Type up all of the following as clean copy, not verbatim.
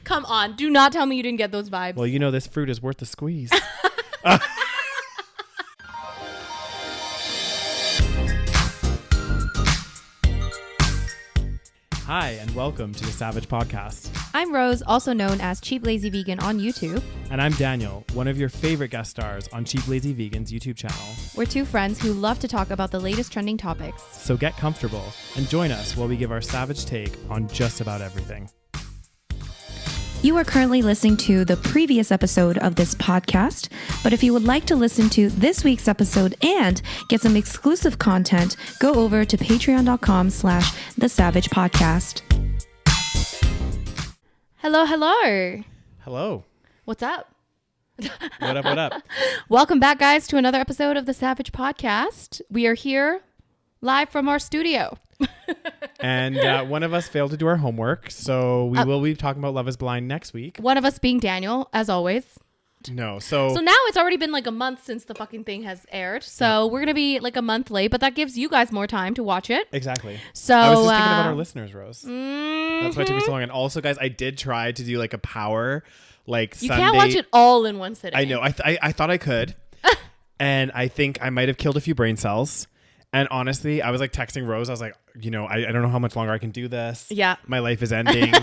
Come on. Do not tell me you didn't get those vibes. Well, you know, this fruit is worth the squeeze. Hi, and welcome to the SaVeg podcast. I'm Rose, also known as Cheap Lazy Vegan on YouTube. And I'm Daniel, one of your favorite guest stars on Cheap Lazy Vegan's YouTube channel. We're two friends who love to talk about the latest trending topics. So get comfortable and join us while we give our savage take on just about everything. You are currently listening to the previous episode of this podcast, but if you would like to listen to this week's episode and get some exclusive content, go over to patreon.com/thesavagepodcast. Hello, hello. Hello. What's up? What up, what up? Welcome back, guys, to another episode of the SaVeg podcast. We are here live from our studio. And one of us failed to do our homework, so we will be talking about Love is Blind next week. One of us being Daniel, as always. No, so now it's already been like a month since the fucking thing has aired. So we're going to be like a month late, but that gives you guys more time to watch it. Exactly. So I was just thinking about our listeners, Rose. Mm-hmm. That's why it took me so long. And also, guys, I did try to do like a power, like you Sunday. can't watch it all in one sitting. I know. I thought I could. And I think I might have killed a few brain cells. And honestly, I was like texting Rose. I was like, you know, I don't know how much longer I can do this. Yeah. My life is ending.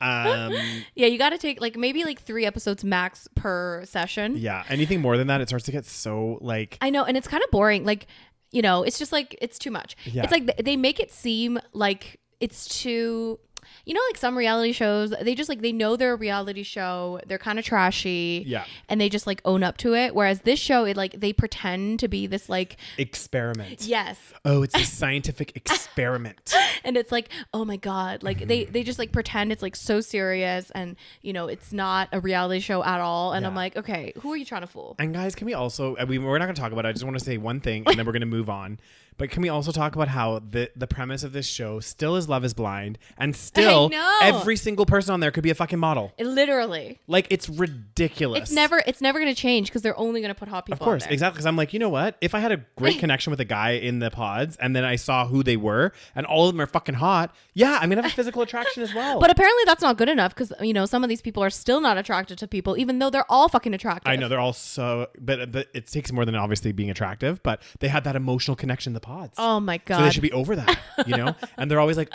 Yeah, you got to take like maybe like 3 episodes max per session. Yeah. Anything more than that, it starts to get so like. I know. And it's kind of boring. Like, you know, it's just like, it's too much. Yeah. It's like they make it seem like it's too... You know, like some reality shows, they just like, they know they're a reality show. They're kind of trashy. Yeah. And they just like own up to it. Whereas this show, it like, they pretend to be this like... Experiment. Yes. Oh, it's a scientific experiment. And it's like, oh my God. Like they just like pretend it's like so serious and, you know, it's not a reality show at all. And Yeah. I'm like, okay, who are you trying to fool? And guys, can we also, we're not going to talk about it. I just want to say one thing and then we're going to move on. But can we also talk about how the premise of this show still is Love is Blind and still every single person on there could be a fucking model. Literally. Like, it's ridiculous. It's never going to change because they're only going to put hot people Of course, on there. exactly. Because I'm like, you know what? If I had a great connection with a guy in the pods and then I saw who they were and all of them are fucking hot, yeah, I'm going to have a physical attraction as well. But apparently that's not good enough because, you know, some of these people are still not attracted to people even though they're all fucking attractive. I know they're all so, but it takes more than obviously being attractive, but they had that emotional connection in the pods. Oh my God. So they should be over that, you know? And they're always like,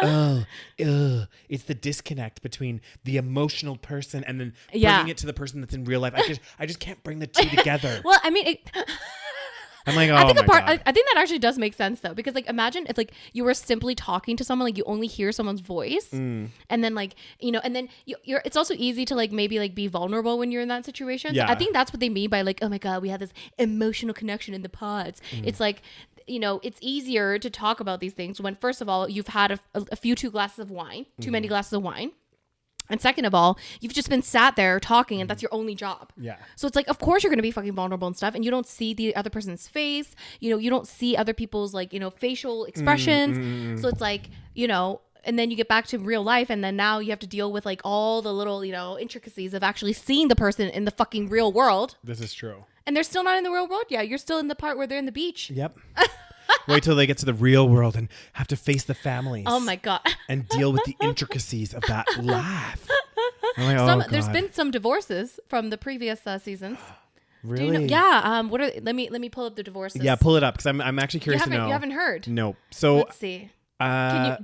it's the disconnect between the emotional person and then bringing it to the person that's in real life. I just can't bring the two together. Well, I mean, I'm like, I think God. I think that actually does make sense though, because like imagine if like you were simply talking to someone, like you only hear someone's voice, and then like, you know, and then you're it's also easy to like maybe like be vulnerable when you're in that situation. Yeah. So I think that's what they mean by like, oh my God, we have this emotional connection in the pods. It's like, you know, it's easier to talk about these things when first of all you've had a few too many glasses of wine. And second of all, you've just been sat there talking and that's your only job. Yeah. So it's like, of course you're going to be fucking vulnerable and stuff. And you don't see the other person's face. You know, you don't see other people's like, you know, facial expressions. So it's like, you know, and then you get back to real life. And then now you have to deal with like all the little, you know, intricacies of actually seeing the person in the fucking real world. This is true. And they're still not in the real world. Yeah. You're still in the part where they're in the beach. Yep. Wait till they get to the real world and have to face the families. Oh my God. And deal with the intricacies of that life. I'm like, There's been some divorces from the previous seasons. Really? Do you know? Yeah. What are? Let me pull up the divorces. Yeah, pull it up because I'm actually curious to know. You haven't heard? No. So let's see. Do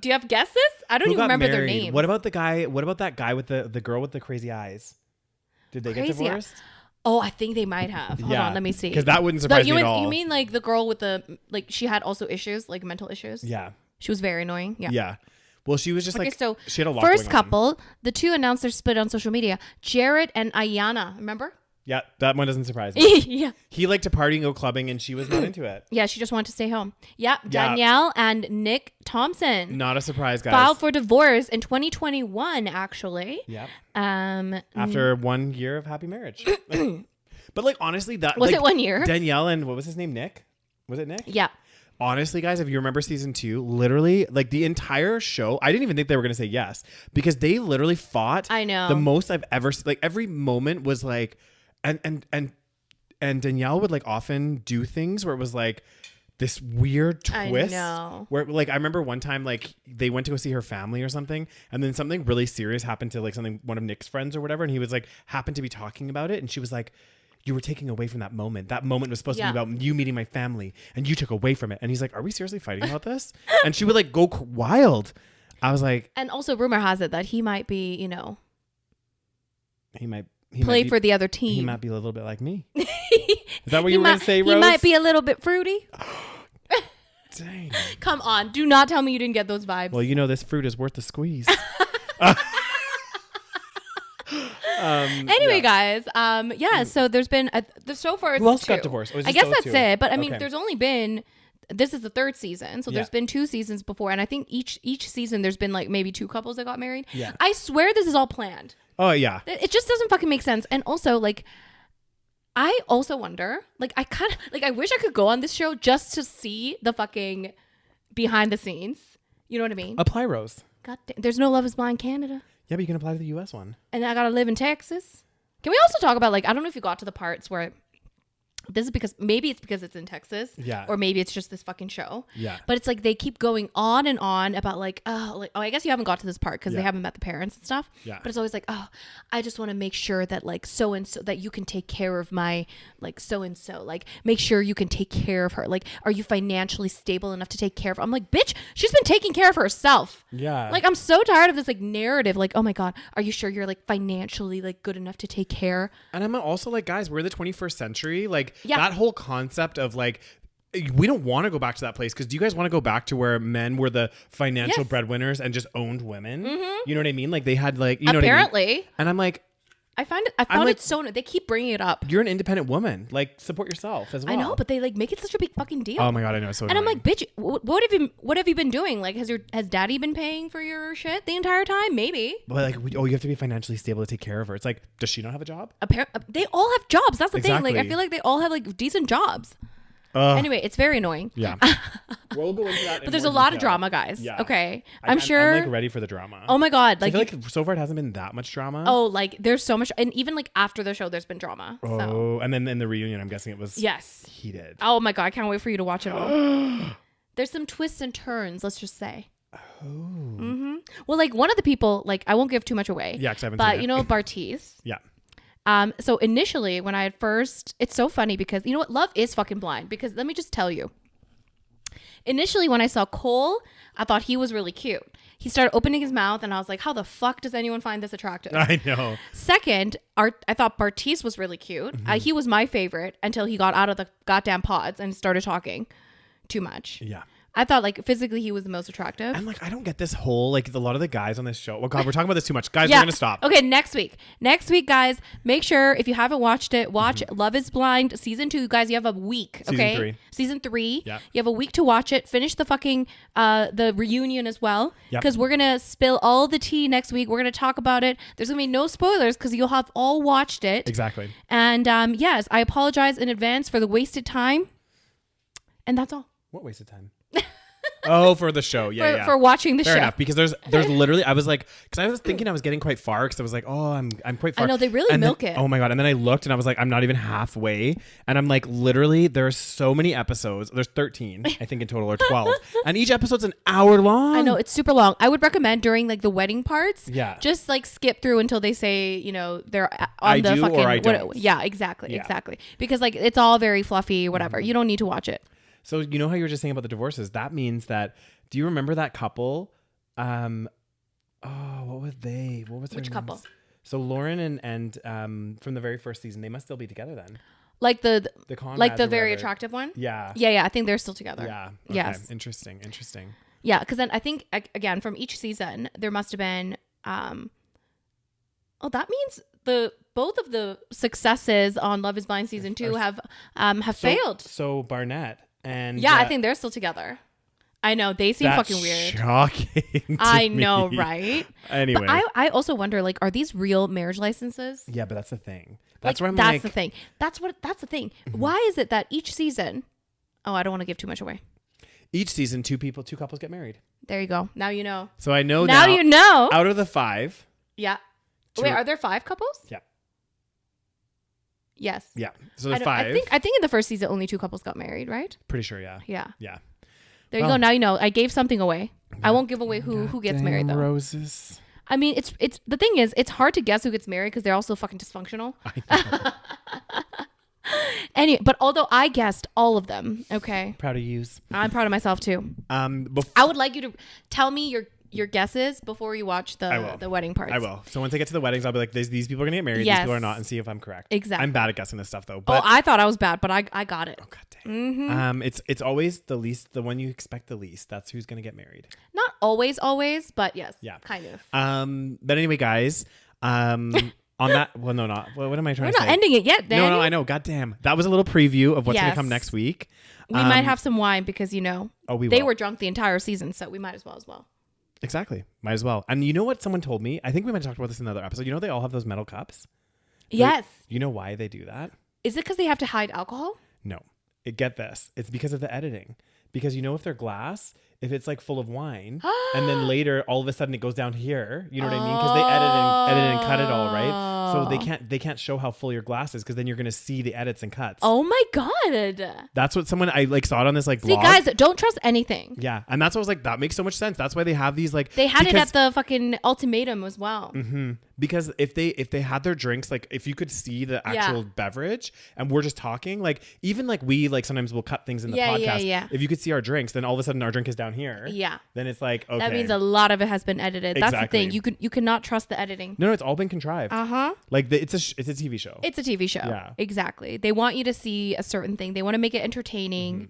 you have guesses? I don't who even got remember their married? names. What about the guy? What about that guy with the girl with the crazy eyes? Did they get divorced? Oh, I think they might have. Hold on, let me see. Because that wouldn't surprise me at all. You mean like the girl with the like she had also issues, like mental issues? Yeah. She was very annoying. Yeah. Yeah. Well, she was just Okay, like, so she had a lot first going on. couple, the two announced their split on social media. Jared and Ayana, remember? Yeah, that one doesn't surprise me. Yeah. He liked to party and go clubbing and she was not into it. Yeah, she just wanted to stay home. Yeah, Danielle and Nick Thompson. Not a surprise, guys. Filed for divorce in 2021, actually. Yep. After 1 year of happy marriage. But like honestly, that was like, it 1 year? Danielle and what was his name? Nick? Was it Nick? Yeah. Honestly, guys, if you remember season 2, literally, like the entire show, I didn't even think they were going to say yes because they literally fought. I know. The most I've ever, like every moment was like, and Danielle would like often do things where it was like, this weird twist. I know. Where like I remember one time like they went to go see her family or something, and then something really serious happened to like one of Nick's friends or whatever, and he was like happened to be talking about it, and she was like, you were taking away from that moment. That moment was supposed to be about you meeting my family, and you took away from it. And he's like, are we seriously fighting about this? And she would like go wild. I was like, and also rumor has it that he might be, you know, he might play for the other team. He might be a little bit like me. Is that what you were going to say, Rose? He might be a little bit fruity. Dang. Come on. Do not tell me you didn't get those vibes. Well, you know, this fruit is worth the squeeze. Anyway, guys, so there's been so far. Who else got divorced? I guess that's it. But I mean, there's only been. This is the third season, so there's been 2 seasons before, and I think each season there's been like maybe 2 couples that got married. Yeah. I swear this is all planned. Oh yeah. It just doesn't fucking make sense. And also, like, I also wonder, like, I kind of like I wish I could go on this show just to see the fucking behind the scenes. You know what I mean? Apply, Rose. God damn, there's no Love Is Blind Canada. Yeah, but you can apply to the U.S. one. And I gotta live in Texas. Can we also talk about, like, I don't know if you got to the parts where this is because maybe it's because it's in Texas. Yeah. Or maybe it's just this fucking show. Yeah. But it's like they keep going on and on about like, oh, I guess you haven't got to this part because they haven't met the parents and stuff. Yeah. But it's always like, oh, I just want to make sure that like so and so that you can take care of my like so and so. Like make sure you can take care of her. Like, are you financially stable enough to take care of her? I'm like, bitch, she's been taking care of herself. Yeah. Like I'm so tired of this like narrative. Like, oh my God, are you sure you're like financially like good enough to take care? And I'm also like, guys, we're the 21st century. Like that whole concept of like, we don't want to go back to that place because do you guys want to go back to where men were the financial breadwinners and just owned women? Mm-hmm. You know what I mean? Like they had like, you know apparently. What I mean? And I'm like, I found it so. They keep bringing it up. You're an independent woman. Like support yourself as well. I know, but they like make it such a big fucking deal. Oh my God, I know. So and I'm like, bitch, what have you been doing? Like, has daddy been paying for your shit the entire time? Maybe. But like, you have to be financially stable to take care of her. It's like, does she not have a job? They all have jobs. That's the Exactly. thing. Like, I feel like they all have like decent jobs. Anyway, it's very annoying. Yeah. We'll go into that. But there's a lot of drama, guys. Yeah. Okay. I'm sure. I'm like ready for the drama. Oh my God. Like, I feel like so far it hasn't been that much drama. Oh, like there's so much. And even like after the show, there's been drama. Oh, so. And then in the reunion, I'm guessing it was heated. Oh my God. I can't wait for you to watch it all. There's some twists and turns, let's just say. Oh. Mm-hmm. Well, like one of the people, like I won't give too much away. Yeah, because I haven't seen it. But you know, Bartiz. Yeah. So initially when I had first, it's so funny because you know what? Love is fucking blind because let me just tell you. Initially when I saw Cole, I thought he was really cute. He started opening his mouth and I was like, how the fuck does anyone find this attractive? I know. Second, I thought Bartiz was really cute. Mm-hmm. He was my favorite until he got out of the goddamn pods and started talking too much. Yeah. I thought like physically he was the most attractive. And like I don't get this whole like a lot of the guys on this show. Oh God, we're talking about this too much. Guys, we're gonna stop. Okay, next week, guys, make sure if you haven't watched it, watch Love Is Blind season 2. Guys, you have a week. Okay, season 3. Yeah. You have a week to watch it. Finish the fucking the reunion as well because we're gonna spill all the tea next week. We're gonna talk about it. There's gonna be no spoilers because you'll have all watched it. Exactly. And yes, I apologize in advance for the wasted time. And that's all. What wasted time? Oh, for the show. Yeah, for watching the show. Fair enough, because there's literally, I was like, because I was thinking I was getting quite far because I was like, oh, I'm quite far. I know, they really milk it. Oh my God. And then I looked and I was like, I'm not even halfway. And I'm like, literally, there's so many episodes. There's 13, I think in total, or 12. And each episode's an hour long. I know, it's super long. I would recommend during like the wedding parts, just like skip through until they say, you know, they're on the fucking. Or I don't. Yeah, exactly. Because like it's all very fluffy, whatever. You don't need to watch it. So you know how you were just saying about the divorces? That means that, do you remember that couple? What was they? What was their Which names? couple? So Lauren and from the very first season, they must still be together then. Like the very whatever. attractive one? Yeah. Yeah. I think they're still together. Yeah. Okay. Yes. Interesting. Yeah, because then I think again from each season there must have been. That means both of the successes on Love Is Blind season 2 have failed. So Barnett and I think they're still together. I know they seem fucking weird. Shocking. I know, right? Anyway, but I also wonder, like, are these real marriage licenses? Yeah, but that's the thing. That's where I'm that's like, the thing. That's the thing. Mm-hmm. Why is it that each season? Oh, I don't want to give too much away. Each season, two couples get married. There you go. Now you know. So I know now. You know. Out of the 5. Yeah. Wait, are there 5 couples? Yeah. Yes. Yeah. So there's 5. I think in the first season only 2 couples got married, right? Pretty sure. Yeah. Yeah. Yeah. There you go. Now you know. I gave something away. I won't give away who gets married though. Roses. I mean, it's the thing is, it's hard to guess who gets married because they're all so fucking dysfunctional. Anyway, but although I guessed all of them, okay. Proud of you. I'm proud of myself too. I would like you to tell me your guesses before you watch the wedding parts. I will. So once I get to the weddings, I'll be like, these people are gonna get married. Yes. These people are not, and see if I'm correct. Exactly. I'm bad at guessing this stuff though. But I thought I was bad, but I got it. Oh god dang. It's always the one you expect the least. That's who's gonna get married. Not always, but yes. Yeah. Kind of. But anyway, guys. On that, well, no, not. What am I trying to say? We're not ending it yet, Daniel. No, I know. God damn. That was a little preview of what's going to come next week. We might have some wine because, they were drunk the entire season, so we might as well. Exactly. Might as well. And you know what someone told me? I think we might have talked about this in another episode. You know they all have those metal cups? Yes. You know why they do that? Is it because they have to hide alcohol? No. Get this. It's because of the editing. Because if they're glass, if it's like full of wine, and then later all of a sudden it goes down here, you know what I mean? Because they edit and cut it all, right? So they can't show how full your glass is because then you're gonna see the edits and cuts. Oh my god! That's what I saw it on this blog. See, guys, don't trust anything. Yeah, and that's what I was like. That makes so much sense. That's why they have these They had it at the fucking ultimatum as well. Mm-hmm. Because if they had their drinks, if you could see the actual beverage, and we're just talking, even we sometimes we'll cut things in the podcast. Yeah. If you could see our drinks, then all of a sudden our drink is down here. Yeah. Then it's okay. That means a lot of it has been edited. Exactly. That's the thing. You cannot trust the editing. No, it's all been contrived. It's a TV show. It's a TV show. Yeah. Exactly. They want you to see a certain thing. They want to make it entertaining. Mm-hmm.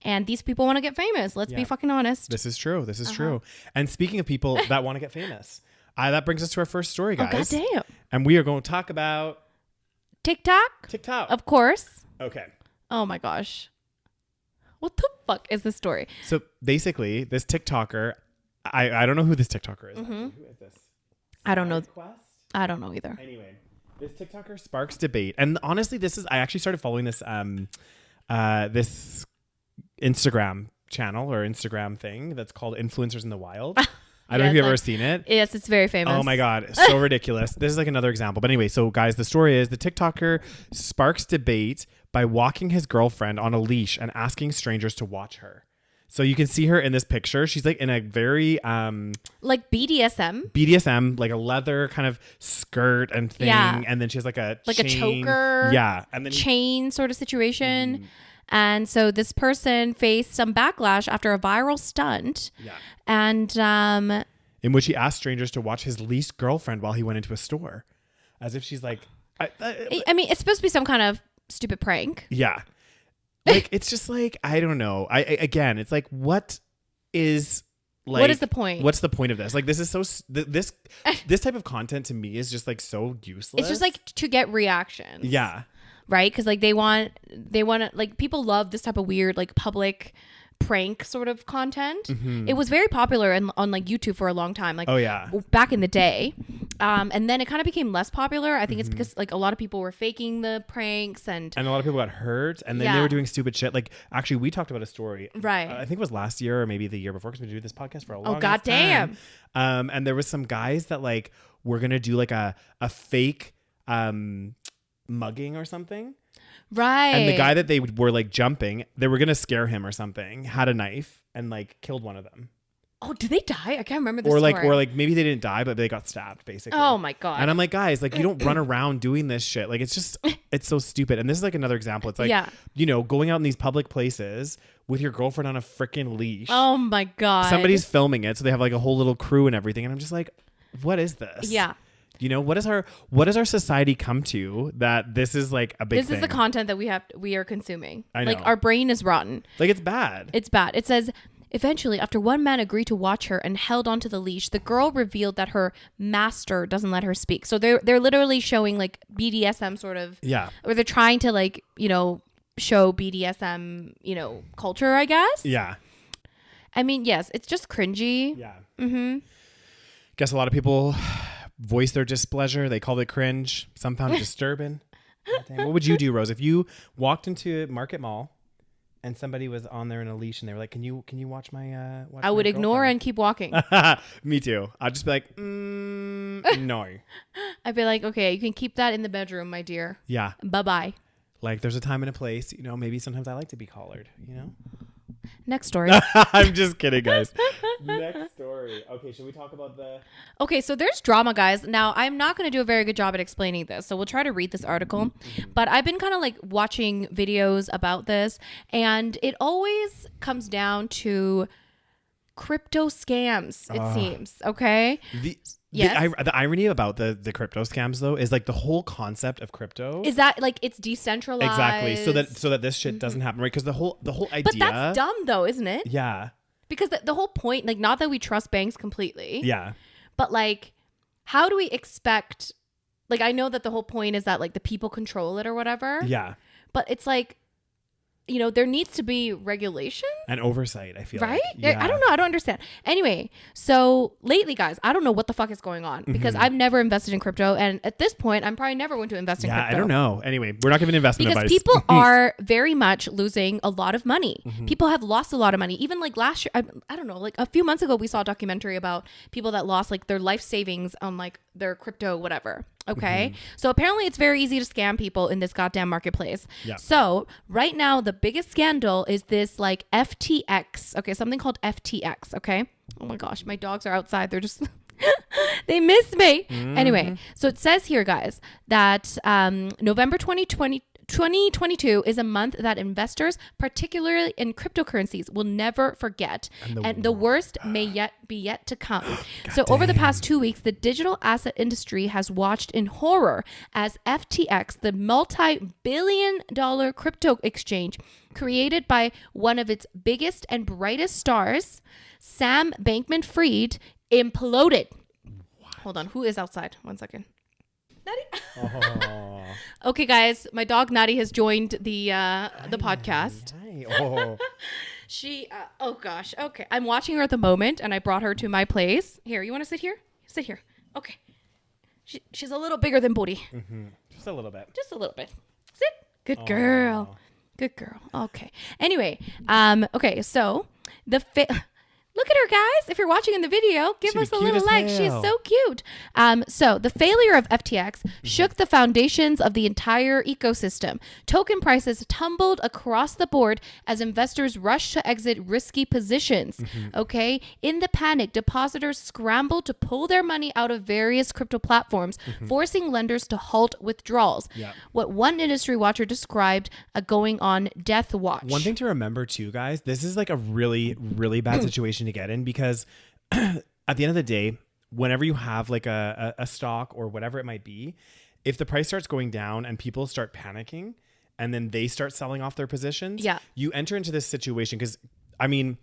And these people want to get famous. Let's be fucking honest. This is true. True. And speaking of people that want to get famous, that brings us to our first story, guys. Oh, goddamn. And we are going to talk about TikTok. Of course. Okay. Oh my gosh. What the fuck is this story? So basically, this TikToker, I don't know who this TikToker is. Mm-hmm. Who is this? I don't know. I don't know either. Anyway, this TikToker sparks debate. And honestly, I actually started following this this Instagram channel or Instagram thing that's called Influencers in the Wild. I don't know if you've ever seen it. Yes, it's very famous. Oh my God. So ridiculous. This is another example. But anyway, so guys, the story is the TikToker sparks debate by walking his girlfriend on a leash and asking strangers to watch her. So you can see her in this picture. She's in a very BDSM, like a leather kind of skirt and thing. Yeah. And then she has a chain. A choker. Yeah. And then chain sort of situation. And so this person faced some backlash after a viral stunt. Yeah. And in which he asked strangers to watch his leased girlfriend while he went into a store. As if she's I mean, it's supposed to be some kind of stupid prank. Yeah. It's just I don't know. Again, it's what is what is the point? What's the point of this? This is so this type of content to me is just so useless. It's just to get reactions. Yeah. Right? Because they want to people love this type of weird public prank sort of content. Mm-hmm. It was very popular on YouTube for a long time. Back in the day. And then it kind of became less popular. I think it's because a lot of people were faking the pranks and a lot of people got hurt and then they were doing stupid shit. Actually, we talked about a story. Right. I think it was last year or maybe the year before because we did this podcast for a long time. Oh, goddamn. And there was some guys that were going to do a fake mugging or something. Right. And the guy that they were jumping, they were going to scare him or something, had a knife and killed one of them. Oh, did they die? I can't remember the story. Or maybe they didn't die, but they got stabbed basically. Oh my God. And I'm guys, you don't run around doing this shit. It's just, it's so stupid. And this is another example. It's going out in these public places with your girlfriend on a freaking leash. Oh my God. Somebody's filming it. So they have a whole little crew and everything. And I'm just what is this? Yeah. What does our society come to that this is a big thing? This is the content that we are consuming. I know. Our brain is rotten. It's bad. It's bad. It says, eventually, after one man agreed to watch her and held onto the leash, the girl revealed that her master doesn't let her speak. So they're literally showing BDSM sort of. Yeah. Or they're trying to show BDSM, culture, I guess. Yeah. I mean, yes, it's just cringy. Yeah. Mm-hmm. Guess a lot of people voice their displeasure. They call it cringe. Some found it disturbing. What would you do, Rose, if you walked into Market Mall and somebody was on there in a leash, and they were like, "Can you watch my?" Watch I would my ignore girlfriend?" and keep walking. Me too. I'd just be like, no. I'd be like, okay, you can keep that in the bedroom, my dear. Yeah. Bye-bye. Like, there's a time and a place. You know, maybe sometimes I like to be collared. You know. Next story. I'm just kidding, guys. Next story. Okay, should we talk about the... Okay, so there's drama, guys. Now, I'm not going to do a very good job at explaining this, so we'll try to read this article. But I've been kind of like watching videos about this, and it always comes down to crypto scams, it seems. Okay? Yes. The irony about the crypto scams, though, is like the whole concept of crypto is that like it's decentralized. Exactly. So that this shit doesn't happen, right? Because the whole idea. But that's dumb, though, isn't it? Yeah. Because the whole point, like, not that we trust banks completely. Yeah. But like, how do we expect? Like, I know that the whole point is that like the people control it or whatever. Yeah. But it's like, you know, there needs to be regulation and oversight, I feel right? like. Yeah. I don't know. I don't understand. Anyway, so lately, guys, I don't know what the fuck is going on because I've never invested in crypto. And at this point, I'm probably never going to invest in crypto. I don't know. Anyway, we're not giving investment because advice. people are very much losing a lot of money. People have lost a lot of money. Even like last year, I don't know, like a few months ago, we saw a documentary about people that lost like their life savings on like their crypto, whatever. Okay. So apparently it's very easy to scam people in this goddamn marketplace. Yeah. So right now, the biggest scandal is this like FTX. Okay. Something called FTX. Okay. Oh my gosh. My dogs are outside. They're just, they miss me. Anyway. So it says here, guys, that November 2022 is a month that investors, particularly in cryptocurrencies, will never forget. And the worst may yet to come. So over the past 2 weeks, the digital asset industry has watched in horror as FTX, the multi-billion-dollar crypto exchange created by one of its biggest and brightest stars, Sam Bankman-Fried, imploded. What? Hold on. Who is outside? 1 second. Oh. Okay, guys, my dog Natty has joined the podcast. Oh. She, oh gosh, okay. I'm watching her at the moment, and I brought her to my place. Here, you want to sit here? Sit here. Okay. She's a little bigger than Bodhi. Just a little bit. Just a little bit. Sit. Good girl. Good girl. Okay. Anyway, okay. So look at her, guys. If you're watching in the video, give us a little like. She's so cute. So the failure of FTX shook the foundations of the entire ecosystem. Token prices tumbled across the board as investors rushed to exit risky positions. Okay. In the panic, depositors scrambled to pull their money out of various crypto platforms, forcing lenders to halt withdrawals. Yeah. What one industry watcher described a going on death watch. One thing to remember too, guys, this is like a really, really bad situation to get in because at the end of the day, whenever you have like a stock or whatever it might be, if the price starts going down and people start panicking and then they start selling off their positions, you enter into this situation because, I mean,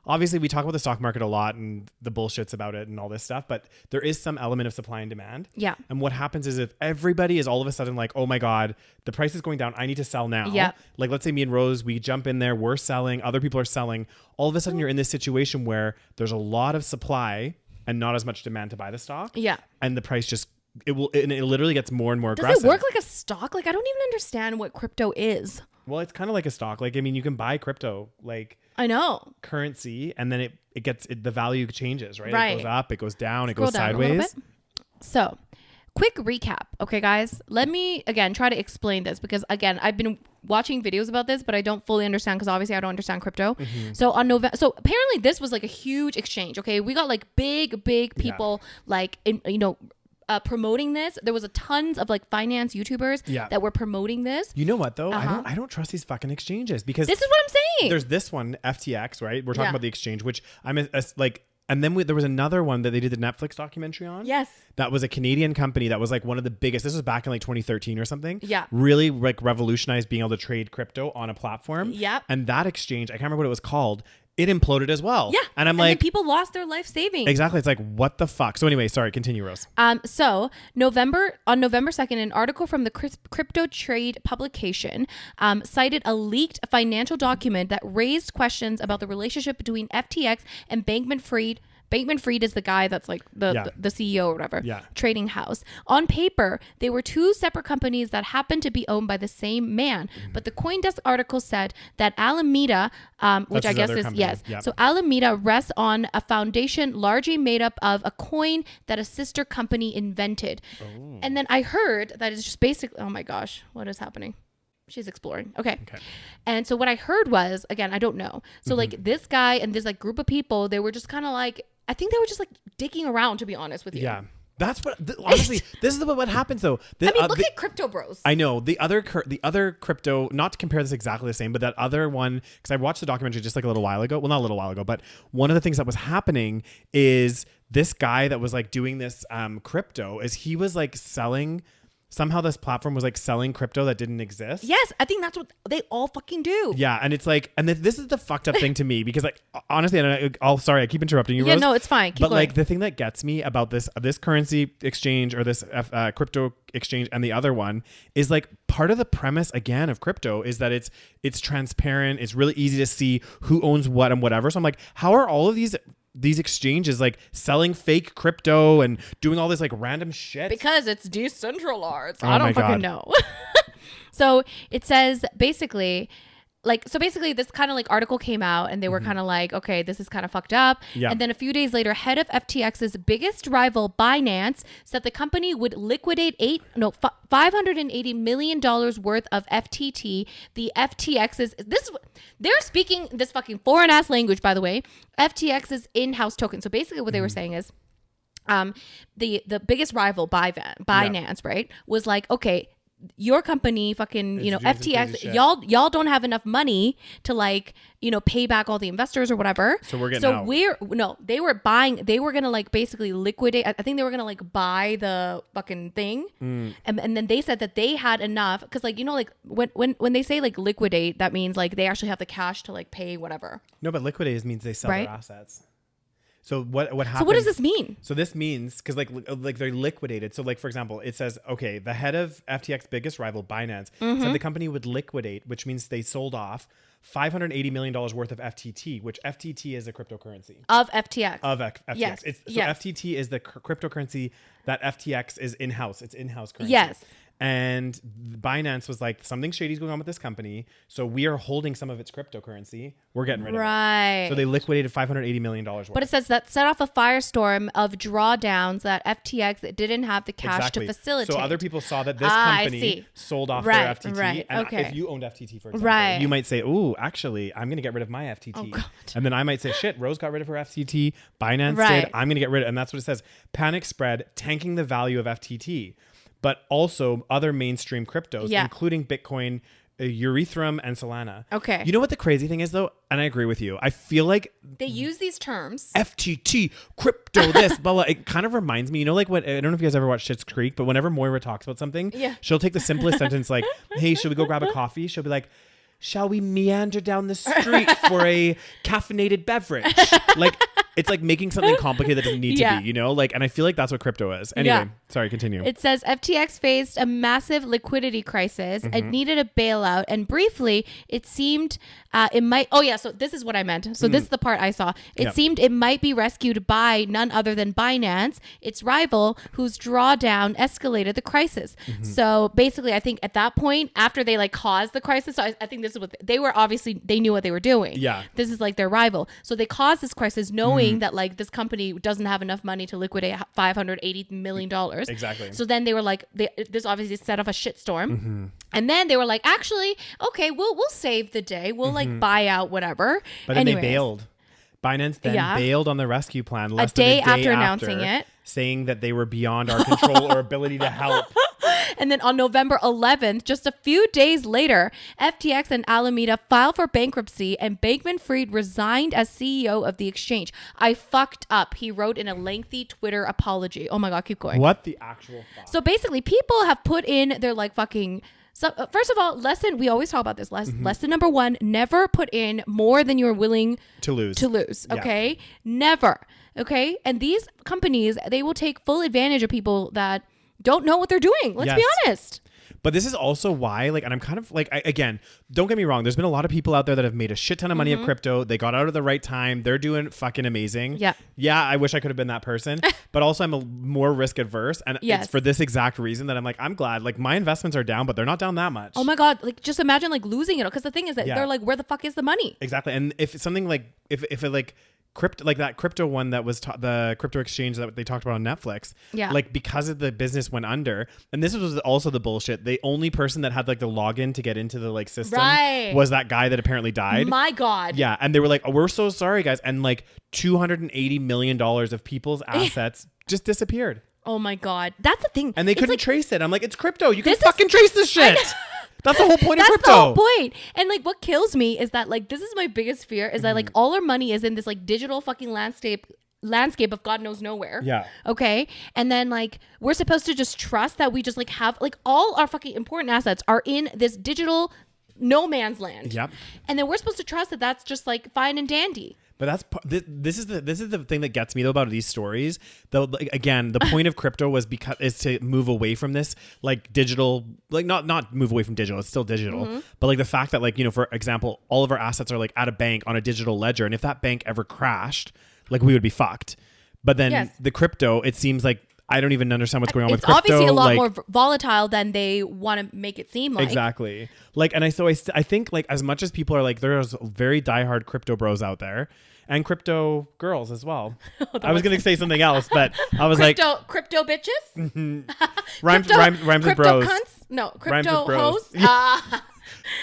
obviously we talk about the stock market a lot and the bullshits about it and all this stuff, but there is some element of supply and demand. Yeah. And what happens is if everybody is all of a sudden like, oh my God, the price is going down, I need to sell now. Yeah. Like let's say me and Rose, we jump in there, we're selling, other people are selling. All of a sudden you're in this situation where there's a lot of supply and not as much demand to buy the stock. Yeah. And the price just, it literally gets more and more aggressive. Does it work like a stock? Like I don't even understand what crypto is. Well, it's kind of like a stock. Like, I mean, you can buy crypto, like I know currency, and then it gets the value changes, right? It goes up, it goes down, it goes sideways. So, quick recap, okay, guys. Let me again try to explain this because again, I've been watching videos about this, but I don't fully understand because obviously I don't understand crypto. So on November, so apparently this was like a huge exchange. Okay, we got like big people like promoting this. There was a tons of like finance YouTubers that were promoting this. You know what though? I don't trust these fucking exchanges because this is what I'm saying. There's this one FTX, right? We're talking about the exchange, which I'm like, and then there was another one that they did the Netflix documentary on. Yes. That was a Canadian company that was like one of the biggest. This was back in like 2013 or something. Yeah. Really like revolutionized being able to trade crypto on a platform. Yeah. And that exchange, I can't remember what it was called. It imploded as well. Yeah. And I'm like, people lost their life savings. Exactly. It's like, what the fuck? So anyway, sorry, continue, Rose. So on November 2nd, an article from the Crypto Trade publication cited a leaked financial document that raised questions about the relationship between FTX and Bankman-Fried Bankman-Fried is the guy that's like the CEO or whatever. Yeah. Trading house. On paper, they were two separate companies that happened to be owned by the same man. But the CoinDesk article said that Alameda, which I guess is, yes. Yep. So Alameda rests on a foundation largely made up of a coin that a sister company invented. Oh. And then I heard that it's just basically, oh my gosh, what is happening? She's exploring. Okay. And so what I heard was, again, I don't know. So like this guy and this like group of people, they were just kind of like, I think they were just like digging around, to be honest with you. Yeah. That's what, honestly, this is what happens though. Look at Crypto Bros. I know the other crypto, not to compare this exactly the same, but that other one, because I watched the documentary just like a little while ago. Well, not a little while ago, but one of the things that was happening is this guy that was like doing this crypto is he was like selling. Somehow this platform was like selling crypto that didn't exist. Yes, I think that's what they all fucking do. Yeah, and it's like, and this is the fucked up thing to me because like honestly, and sorry, I keep interrupting you. Yeah, Rose, no, it's fine. Keep but going. like the thing that gets me about this currency exchange or this crypto exchange and the other one is like part of the premise again of crypto is that it's transparent. It's really easy to see who owns what and whatever. So I'm like, how are all of these exchanges like selling fake crypto and doing all this like random shit? Because it's decentralized. I don't fucking know. So it says basically this kind of like article came out and they were kind of like, okay, this is kind of fucked up. Yeah. And then a few days later, head of FTX's biggest rival, Binance, said the company would liquidate $580 million worth of FTT. The FTX's they're speaking this fucking foreign ass language, by the way. FTX's in-house token. So basically what they were saying is the biggest rival, Binance, right, was like, okay, your company fucking, FTX, y'all don't have enough money to like, pay back all the investors or whatever. So we're getting out. They were going to like basically liquidate. I think they were going to like buy the fucking thing. And then they said that they had enough. Cause like, like when they say like liquidate, that means like they actually have the cash to like pay whatever. No, but liquidate means they sell their assets. So what happens? So what does this mean? So this means because like they're liquidated. So like for example, it says okay, the head of FTX's biggest rival, Binance, said the company would liquidate, which means they sold off $580 million worth of FTT, which FTT is a cryptocurrency of FTX. Of FTX. Yes. FTT is the cryptocurrency that FTX is in-house. It's in-house currency. Yes. And Binance was like, something shady's going on with this company, so we are holding some of its cryptocurrency. We're getting rid of it. Right. So they liquidated $580 million worth. But it says that set off a firestorm of drawdowns that FTX didn't have the cash to facilitate. So other people saw that this company sold off their FTT. Right. And okay. if you owned FTT, for example, you might say, ooh, actually, I'm going to get rid of my FTT. Oh, God. And then I might say, shit, Rose got rid of her FTT. Binance did. I'm going to get rid of it. And that's what it says. Panic spread, tanking the value of FTT. But also other mainstream cryptos, including Bitcoin, Ethereum, and Solana. Okay. You know what the crazy thing is, though? And I agree with you. I feel like they use these terms. FTT, crypto, this, blah, blah. It kind of reminds me, like what, I don't know if you guys ever watched Schitt's Creek, but whenever Moira talks about something, she'll take the simplest sentence like, hey, should we go grab a coffee? She'll be like, shall we meander down the street for a caffeinated beverage? Like, it's like making something complicated that doesn't need to be, Like, and I feel like that's what crypto is. Anyway, sorry, continue. It says FTX faced a massive liquidity crisis and needed a bailout. And briefly, it seemed it might. Oh, yeah. So this is what I meant. So this is the part I saw. It seemed it might be rescued by none other than Binance, its rival, whose drawdown escalated the crisis. So basically, I think at that point, after they like caused the crisis, so I think this is what they were obviously, they knew what they were doing. Yeah. This is like their rival. So they caused this crisis knowing that like this company doesn't have enough money to liquidate $580 million. Exactly. So then they were like, this obviously set off a shitstorm. And then they were like, actually, okay, we'll save the day. We'll like buy out whatever. But then they bailed. Binance then bailed on the rescue plan a day after announcing it, saying that they were beyond our control or ability to help. And then on November 11th, just a few days later, FTX and Alameda filed for bankruptcy and Bankman-Fried resigned as CEO of the exchange. I fucked up, he wrote in a lengthy Twitter apology. Oh my God, keep going. What the actual fuck? So basically, people have put in their like fucking... So first of all, we always talk about this. Lesson number 1, never put in more than you're willing to lose. Okay. Yeah. Never. Okay. And these companies, they will take full advantage of people that don't know what they're doing. Let's be honest. But this is also why, like, and I'm kind of like, again, don't get me wrong. There's been a lot of people out there that have made a shit ton of money of crypto. They got out at the right time. They're doing fucking amazing. Yeah. Yeah. I wish I could have been that person, but also I'm a more risk adverse. And it's for this exact reason that I'm like, I'm glad, like, my investments are down, but they're not down that much. Oh my God. Like, just imagine like losing it. Because the thing is that they're like, where the fuck is the money? Exactly. And if it's something like, if it like, crypto, like that crypto one that was the crypto exchange that they talked about on Netflix, like because of the business went under, and this was also the bullshit, the only person that had like the login to get into the like system was that guy that apparently died. My God. Yeah. And they were like, oh, we're so sorry guys, and like $280 million of people's assets just disappeared. Oh my God. That's the thing. And they couldn't trace it. I'm like, it's crypto, you can fucking trace this shit. That's the whole point of crypto. That's the whole point. And like what kills me is that like this is my biggest fear is that like all our money is in this like digital fucking landscape of God knows nowhere. Yeah. Okay. And then like we're supposed to just trust that we just like have like all our fucking important assets are in this digital no man's land. Yep. And then we're supposed to trust that that's just like fine and dandy. But that's this is the thing that gets me though about these stories. Though, like, again, the point of crypto is to move away from this like digital, like not move away from digital. It's still digital, but like the fact that like, you know, for example, all of our assets are like at a bank on a digital ledger, and if that bank ever crashed, like we would be fucked. But then the crypto, it seems like I don't even understand what's going on with crypto. It's obviously a lot like, more volatile than they want to make it seem like. Exactly. Like, and I think like as much as people are like, there's very diehard crypto bros out there and crypto girls as well. I was going to say something else, but I was crypto bitches? rhymes with bros. Cunts? No, crypto rhymes with bros. hoes?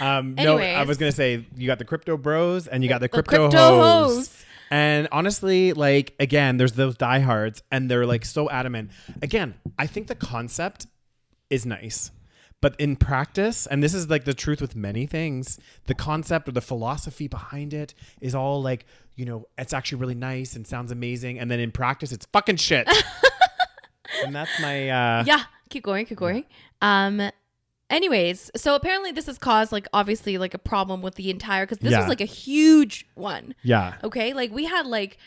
No, I was going to say you got the crypto bros and you got the crypto hoes. And honestly, like, again, there's those diehards and they're like so adamant. Again, I think the concept is nice, but in practice, and this is like the truth with many things, the concept or the philosophy behind it is all like, you know, it's actually really nice and sounds amazing. And then in practice, it's fucking shit. And that's my... Yeah, keep going. Anyways, so apparently this has caused like obviously like a problem with the entire, because this was like a huge one. Yeah. Okay. Like we had like,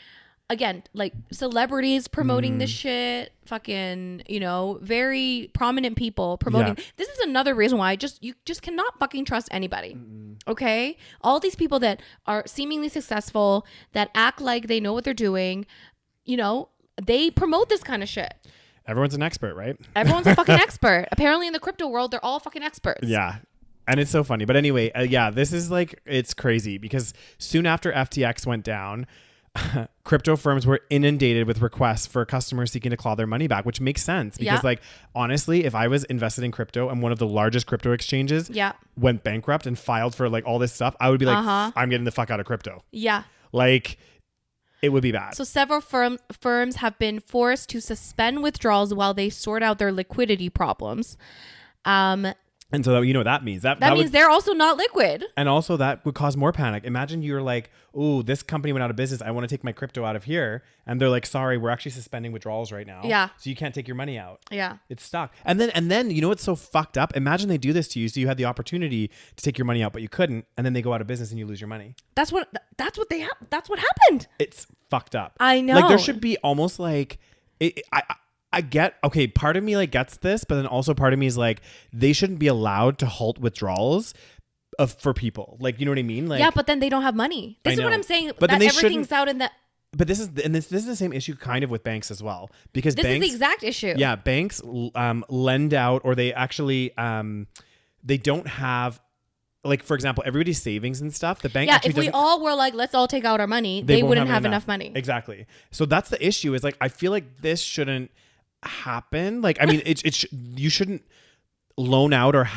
again, like celebrities promoting this shit, fucking, you know, very prominent people promoting. This is another reason why you just cannot fucking trust anybody. Okay. All these people that are seemingly successful, that act like they know what they're doing, you know, they promote this kind of shit. Everyone's an expert, right? Everyone's a fucking expert. Apparently in the crypto world, they're all fucking experts. Yeah. And it's so funny. But anyway, this is like, it's crazy because soon after FTX went down, crypto firms were inundated with requests for customers seeking to claw their money back, which makes sense because like, honestly, if I was invested in crypto and one of the largest crypto exchanges went bankrupt and filed for like all this stuff, I would be like, I'm getting the fuck out of crypto. Yeah. Like, it would be bad. So several firms have been forced to suspend withdrawals while they sort out their liquidity problems. And so you know what that means. That means they're also not liquid. And also that would cause more panic. Imagine you're like, oh, this company went out of business. I want to take my crypto out of here. And they're like, sorry, we're actually suspending withdrawals right now. Yeah. So you can't take your money out. Yeah. It's stuck. And then you know what's so fucked up? Imagine they do this to you. So you had the opportunity to take your money out, but you couldn't. And then they go out of business and you lose your money. That's what happened. It's fucked up. I know. Like there should be almost like I get, okay, part of me like gets this, but then also part of me is like, they shouldn't be allowed to halt withdrawals for people. Like, you know what I mean? Like, yeah, but then they don't have money. This is what I'm saying. But that everything's out in the... But this is the same issue kind of with banks as well, because this is the exact issue. Yeah, banks lend out, or they actually they don't have, like, for example, everybody's savings and stuff. The bank if we all were like, let's all take out our money, they wouldn't have enough money. Exactly. So that's the issue. Is like, I feel like this shouldn't happen. Like, I mean, you shouldn't loan out or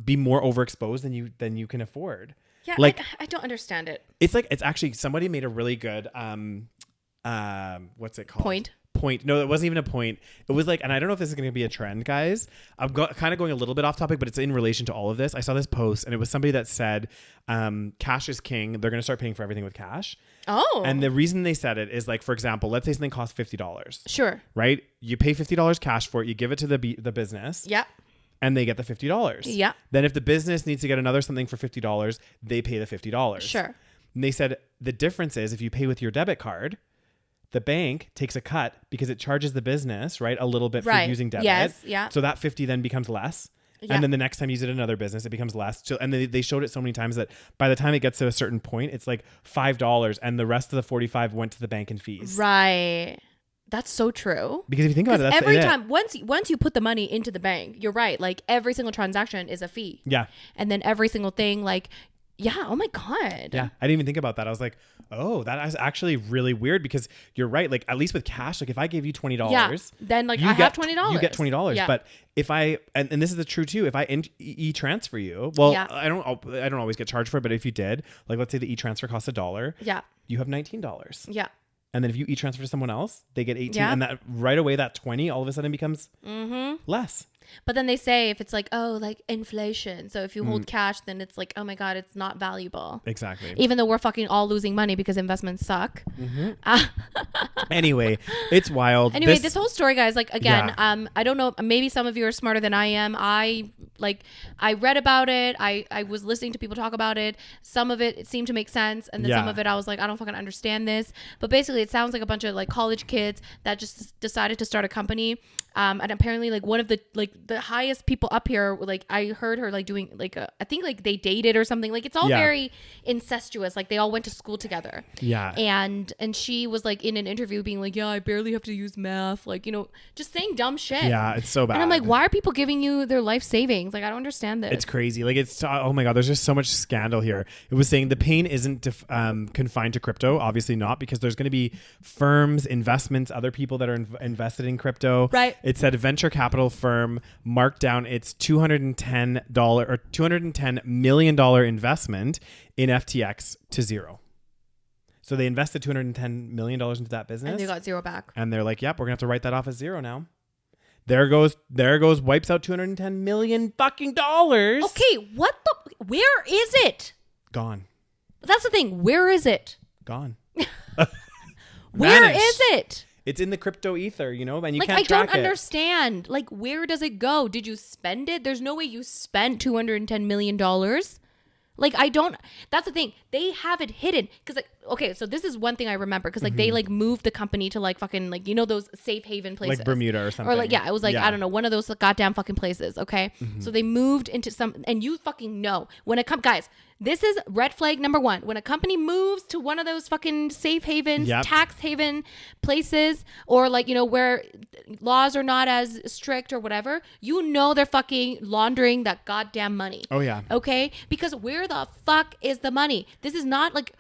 be more overexposed than you can afford. Yeah, like I don't understand it. It's like, it's actually, somebody made a really good what's it called? Point. No, it wasn't even a point. It was like, and I don't know if this is going to be a trend, guys. I'm kind of going a little bit off topic, but it's in relation to all of this. I saw this post and it was somebody that said, cash is king. They're going to start paying for everything with cash. Oh. And the reason they said it is like, for example, let's say something costs $50. Sure. Right? You pay $50 cash for it. You give it to the business. Yeah. And they get the $50. Yeah. Then if the business needs to get another something for $50, they pay the $50. Sure. And they said the difference is if you pay with your debit card, the bank takes a cut because it charges the business, right, a little bit for using debit. Yes. Yeah. So that 50 then becomes less. And then the next time you use it in another business, it becomes less. So, and they showed it so many times that by the time it gets to a certain point, it's like $5 and the rest of the 45 went to the bank in fees. Right. That's so true. Because if you think about it, that's every time once you put the money into the bank, you're right. Like every single transaction is a fee. Yeah. And then every single thing, like, yeah. Oh my God. Yeah. I didn't even think about that. I was like, oh, that is actually really weird because you're right. Like at least with cash, like if I gave you $20, then like I have $20. You get $20. Yeah. But if I, and this is the true too, if I e-transfer you, well, I don't always get charged for it, but if you did, like let's say the e-transfer costs $1. Yeah. You have $19. Yeah. And then if you e-transfer to someone else, they get 18. And that right away, that 20 all of a sudden becomes less. But then they say if it's like, oh, like inflation. So if you hold cash, then it's like, oh my God, it's not valuable. Exactly. Even though we're fucking all losing money because investments suck. Anyway, it's wild. Anyway, this whole story, guys, like again, I don't know. Maybe some of you are smarter than I am. I read about it. I was listening to people talk about it. Some of it seemed to make sense. And then some of it, I was like, I don't fucking understand this. But basically, it sounds like a bunch of like college kids that just decided to start a company. And apparently like one of the highest people up here, like I heard her like doing like I think like they dated or something. Like it's all very incestuous. Like they all went to school together. Yeah. And she was like in an interview being like, yeah, I barely have to use math. Like, you know, just saying dumb shit. Yeah, it's so bad. And I'm like, why are people giving you their life savings? Like, I don't understand this. It's crazy. Like it's, oh my God, there's just so much scandal here. It was saying the pain isn't confined to crypto. Obviously not, because there's going to be firms, investments, other people that are invested in crypto. Right. It said a venture capital firm marked down its $210 million investment in FTX to zero. So they invested $210 million into that business. And they got zero back. And they're like, yep, we're going to have to write that off as zero now. There goes, wipes out $210 million fucking dollars. Okay, where is it? Gone. That's the thing. Where is it? Gone. Where is it? It's in the crypto ether, you know, and you like, can't track it. I don't understand. Like, where does it go? Did you spend it? There's no way you spent $210 million. Like, that's the thing. They have it hidden. Because, like, okay, so this is one thing I remember. Because, like, they, like, moved the company to, like, fucking, like, you know, those safe haven places. Like Bermuda or something. Or, like, yeah, it was, like, I don't know, one of those goddamn fucking places, okay? So they moved into and you fucking know. When it comes, guys, this is red flag number one. When a company moves to one of those fucking safe havens, tax haven places, or, like, you know, where laws are not as strict or whatever, you know they're fucking laundering that goddamn money. Oh, yeah. Okay? Because where the fuck is the money? This is not like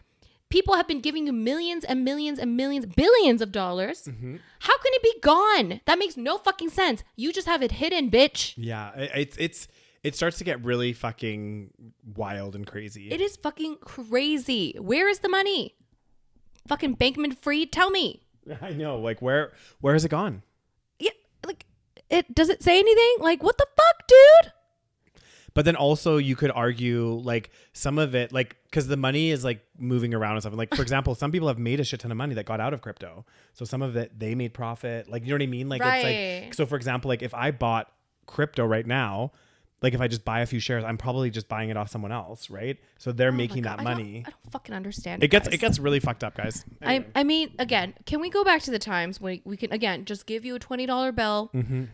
people have been giving you millions and millions and millions, billions of dollars. How can it be gone? That makes no fucking sense. You just have it hidden, bitch. Yeah, it starts to get really fucking wild and crazy. It is fucking crazy. Where is the money? Fucking Bankman-Fried, tell me. I know, like where has it gone? Yeah, like does it say anything? Like what the fuck, dude? But then also you could argue like some of it, like, because the money is like moving around and stuff. Like, for example, some people have made a shit ton of money that got out of crypto. So some of it, they made profit. Like, you know what I mean? Like, It's like, so for example, like if I bought crypto right now, like if I just buy a few shares, I'm probably just buying it off someone else, right? So they're making that money. I don't fucking understand. It gets really fucked up, guys. Anyway. I mean, again, can we go back to the times when we can, again, just give you a $20 bill,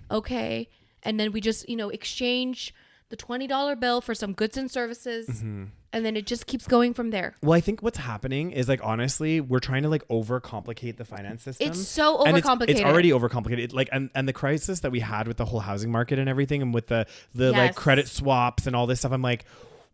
okay? And then we just, you know, exchange the $20 bill for some goods and services, and then it just keeps going from there. Well, I think what's happening is, like, honestly, we're trying to like overcomplicate the finance system. It's so overcomplicated. It's already overcomplicated. Like, and the crisis that we had with the whole housing market and everything, and with the like credit swaps and all this stuff, I'm like,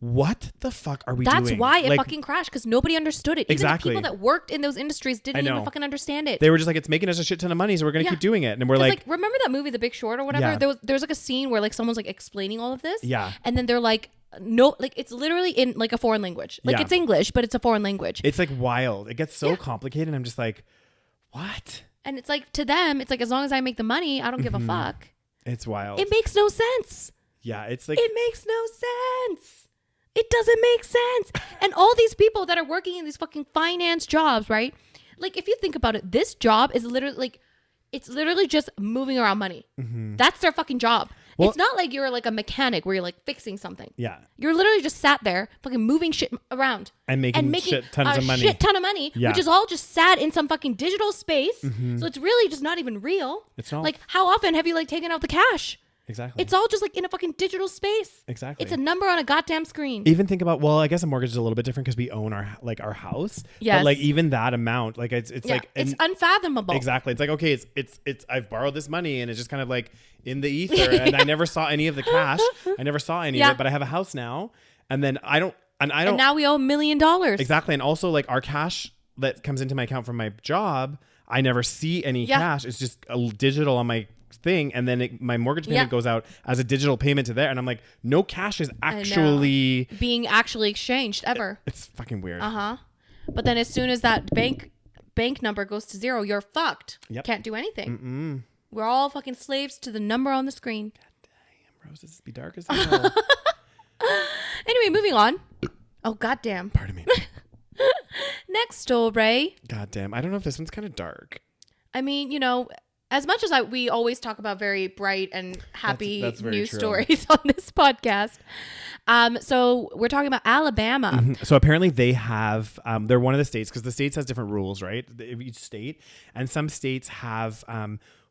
what the fuck are we doing? That's why it fucking crashed, because nobody understood it. Even the people that worked in those industries didn't even fucking understand it. They were just like, it's making us a shit ton of money, so we're gonna keep doing it. And we're like, remember that movie The Big Short or whatever? Yeah. There's like a scene where like someone's like explaining all of this. Yeah. And then they're like, no, like it's literally in like a foreign language. Like it's English, but it's a foreign language. It's like wild. It gets so complicated, and I'm just like, what? And it's like, to them, it's like, as long as I make the money, I don't give a fuck. It's wild. It makes no sense. Yeah, it's like, it makes no sense. It doesn't make sense. And all these people that are working in these fucking finance jobs, right? Like, if you think about it, this job is literally like, it's literally just moving around money. That's their fucking job. Well, it's not like you're like a mechanic where you're like fixing something. Yeah. You're literally just sat there fucking moving shit around. And making shit tons of money. Shit ton of money, which is all just sat in some fucking digital space. So it's really just not even real. It's not. Like, how often have you like taken out the cash? Exactly. It's all just like in a fucking digital space. Exactly. It's a number on a goddamn screen. Even think about, well, I guess a mortgage is a little bit different because we own our house. Yes. But like even that amount, like it's like it's unfathomable. Exactly. It's like, okay, it's I've borrowed this money and it's just kind of like in the ether and I never saw any of the cash. I never saw any of it, but I have a house now, and then I don't. And now we owe $1 million. Exactly. And also like our cash that comes into my account from my job, I never see any cash. It's just digital on my thing, and then my mortgage payment goes out as a digital payment to there, and I'm like, no cash is actually being exchanged ever. It's fucking weird. But then as soon as that bank number goes to zero, you're fucked. Yep. Can't do anything. We're all fucking slaves to the number on the screen. God damn, Rose, this be dark as hell. Anyway, moving on. Oh, goddamn. Pardon me. Next story. Goddamn, I don't know if this one's kind of dark. I mean, you know, as much as we always talk about very bright and happy that's news true. stories on this podcast. So we're talking about Alabama. So apparently they have, they're one of the states, because the states has different rules, right? Each state. And some states have,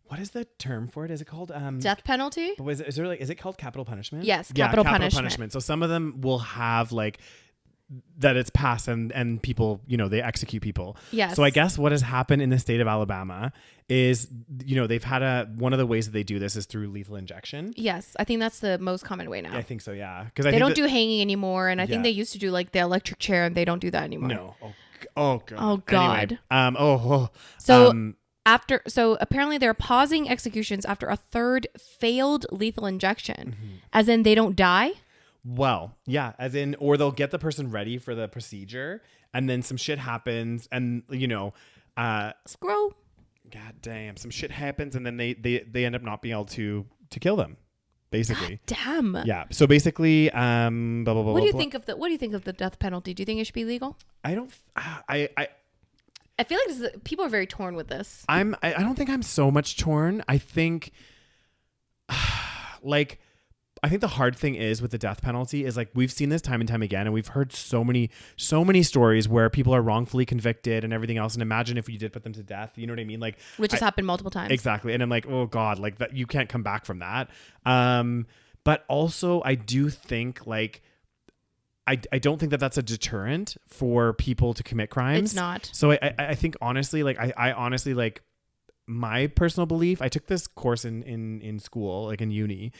what is the term for it? Is it called Death penalty? Is it called capital punishment? Yes, capital punishment. punishment. So some of them will have like that it's passed and people, you know, they execute people. Yes. So I guess what has happened in the state of Alabama is, you know, they've had one of the ways that they do this is through lethal injection. Yes, I think that's the most common way now. Yeah, I think so, yeah. Because they don't do hanging anymore, and I think they used to do like the electric chair, and they don't do that anymore. No. Oh god. Oh god. Anyway, So apparently they're pausing executions after a third failed lethal injection, as in they don't die. Well, yeah, as in, or they'll get the person ready for the procedure, and then some shit happens, and you know, Scroll. God damn, some shit happens, and then they end up not being able to kill them, basically. God damn. Yeah. So basically, blah, blah, blah, what do you think of the death penalty? Do you think it should be legal? I don't. I feel like people are very torn with this. I don't think I'm so much torn. I think, like, I think the hard thing is with the death penalty is like we've seen this time and time again, and we've heard so many stories where people are wrongfully convicted and everything else. And imagine if you did put them to death, you know what I mean? Like, which has happened multiple times. Exactly. And I'm like, oh God, like that, you can't come back from that. But also I do think like, I don't think that that's a deterrent for people to commit crimes. It's not. So I think honestly, like I honestly like, my personal belief, I took this course in school, like in uni,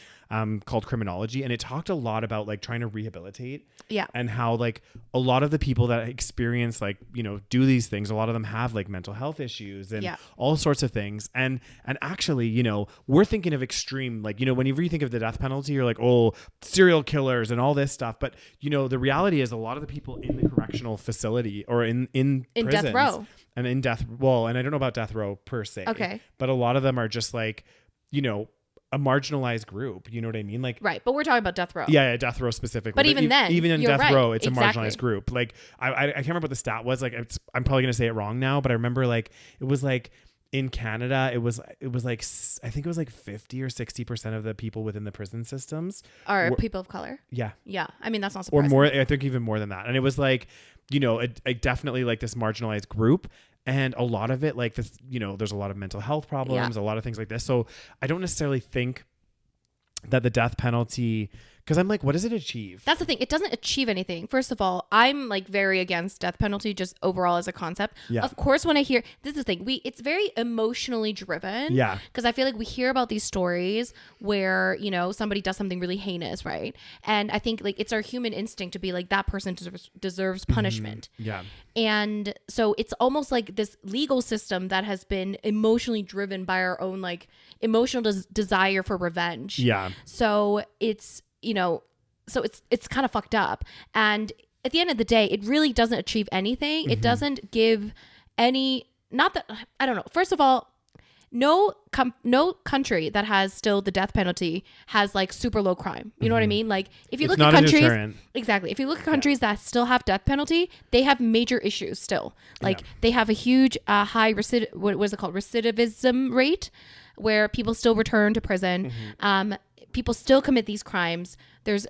called criminology, and it talked a lot about like trying to rehabilitate. Yeah. And how like a lot of the people that experience like, you know, do these things, a lot of them have like mental health issues and all sorts of things. And actually, you know, we're thinking of extreme, like, you know, whenever you think of the death penalty, you're like, oh, serial killers and all this stuff. But, you know, the reality is a lot of the people in the correctional facility or in prisons, death row. And in death, well, and I don't know about death row per se. Okay. But a lot of them are just like, you know, a marginalized group. You know what I mean? Like, right. But we're talking about death row. Yeah, death row specifically. But even then, even in you're death right. row, it's Exactly. a marginalized group. Like, I can't remember what the stat was. Like, I'm probably gonna say it wrong now, but I remember like it was like in Canada, it was like I think it was like 50 or 60% of the people within the prison systems are people of color. Yeah. Yeah. I mean, that's not surprising. Or more. I think even more than that. And it was like, you know, a definitely like this marginalized group. And a lot of it, like this, you know, there's a lot of mental health problems, a lot of things like this. So I don't necessarily think that the death penalty, because I'm like, what does it achieve? That's the thing. It doesn't achieve anything. First of all, I'm like very against death penalty just overall as a concept. Yeah. Of course, when I hear, this is the thing, it's very emotionally driven. Yeah. Because I feel like we hear about these stories where, you know, somebody does something really heinous, right? And I think like it's our human instinct to be like, that person deserves punishment. Yeah. And so it's almost like this legal system that has been emotionally driven by our own like emotional desire for revenge. Yeah. So it's, you know, so it's kind of fucked up. And at the end of the day, it really doesn't achieve anything. It doesn't give any, not that, I don't know. First of all, no country that has still the death penalty has like super low crime. You know what I mean? Like if you look at countries, exactly. If you look at countries that still have death penalty, they have major issues still. Like they have a huge high what is it called? Recidivism rate, where people still return to prison. People still commit these crimes, There's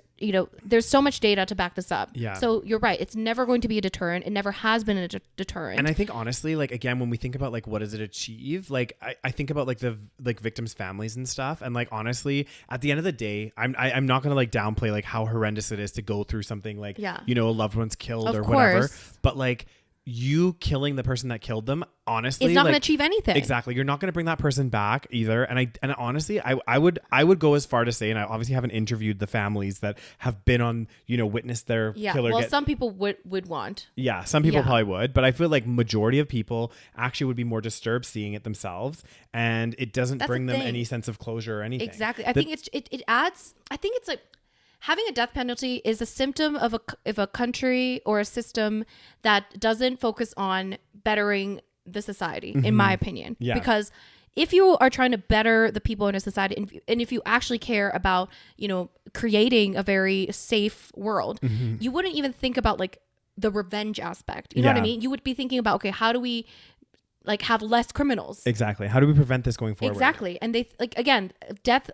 so much data to back this up. Yeah. So you're right. It's never going to be a deterrent. It never has been a deterrent. And I think honestly, like, again, when we think about like what does it achieve, like I think about like the like victims' families and stuff, and like honestly, at the end of the day, I'm not gonna like downplay like how horrendous it is to go through something like a loved one's killed or whatever, but like you killing the person that killed them, honestly, it's not like, going to achieve anything. Exactly. You're not going to bring that person back either. And honestly, I would go as far to say, and I obviously haven't interviewed the families that have been on, witnessed their killer. Well, some people would want. Yeah, some people probably would, but I feel like majority of people actually would be more disturbed seeing it themselves, and it doesn't bring them any sense of closure or anything. Exactly. I think it adds. I think it's like, having a death penalty is a symptom of a country or a system that doesn't focus on bettering the society, in my opinion. Yeah. Because if you are trying to better the people in a society, and if you actually care about, creating a very safe world, you wouldn't even think about like the revenge aspect. You know what I mean? You would be thinking about, okay, how do we like have less criminals? Exactly. How do we prevent this going forward? Exactly. And they like, again, death.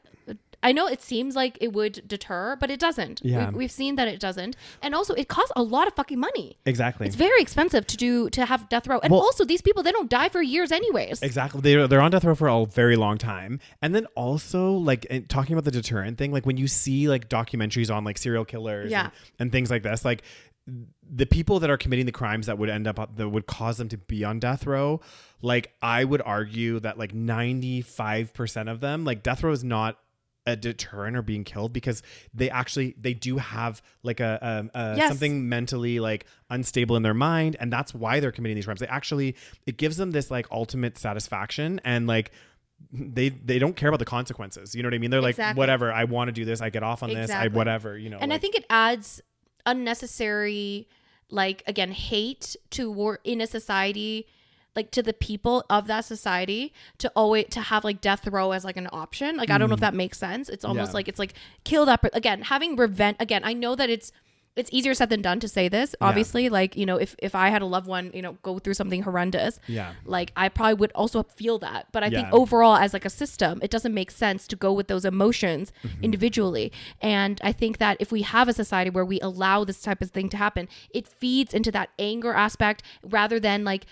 I know it seems like it would deter, but it doesn't. Yeah. We've seen that it doesn't. And also it costs a lot of fucking money. Exactly. It's very expensive to have death row. And also these people, they don't die for years anyways. Exactly. They're on death row for a very long time. And then also like talking about the deterrent thing, like when you see like documentaries on like serial killers and things like this, like the people that are committing the crimes that would cause them to be on death row, like I would argue that like 95% of them, like death row is not a deterrent or being killed, because they do have like a something mentally like unstable in their mind, and that's why they're committing these crimes. It gives them this like ultimate satisfaction, and like they don't care about the consequences. You know what I mean? They're like, whatever, I want to do this, I get off on this, whatever, And like, I think it adds unnecessary, like, again, hate in a society, like to the people of that society, to have like death row as like an option. Like, I don't know if that makes sense. It's almost like, it's like kill that again, having revenge. Again, I know that it's easier said than done to say this, obviously. Like, if I had a loved one, go through something horrendous, like I probably would also feel that. But I think overall, as like a system, it doesn't make sense to go with those emotions individually. And I think that if we have a society where we allow this type of thing to happen, it feeds into that anger aspect rather than like,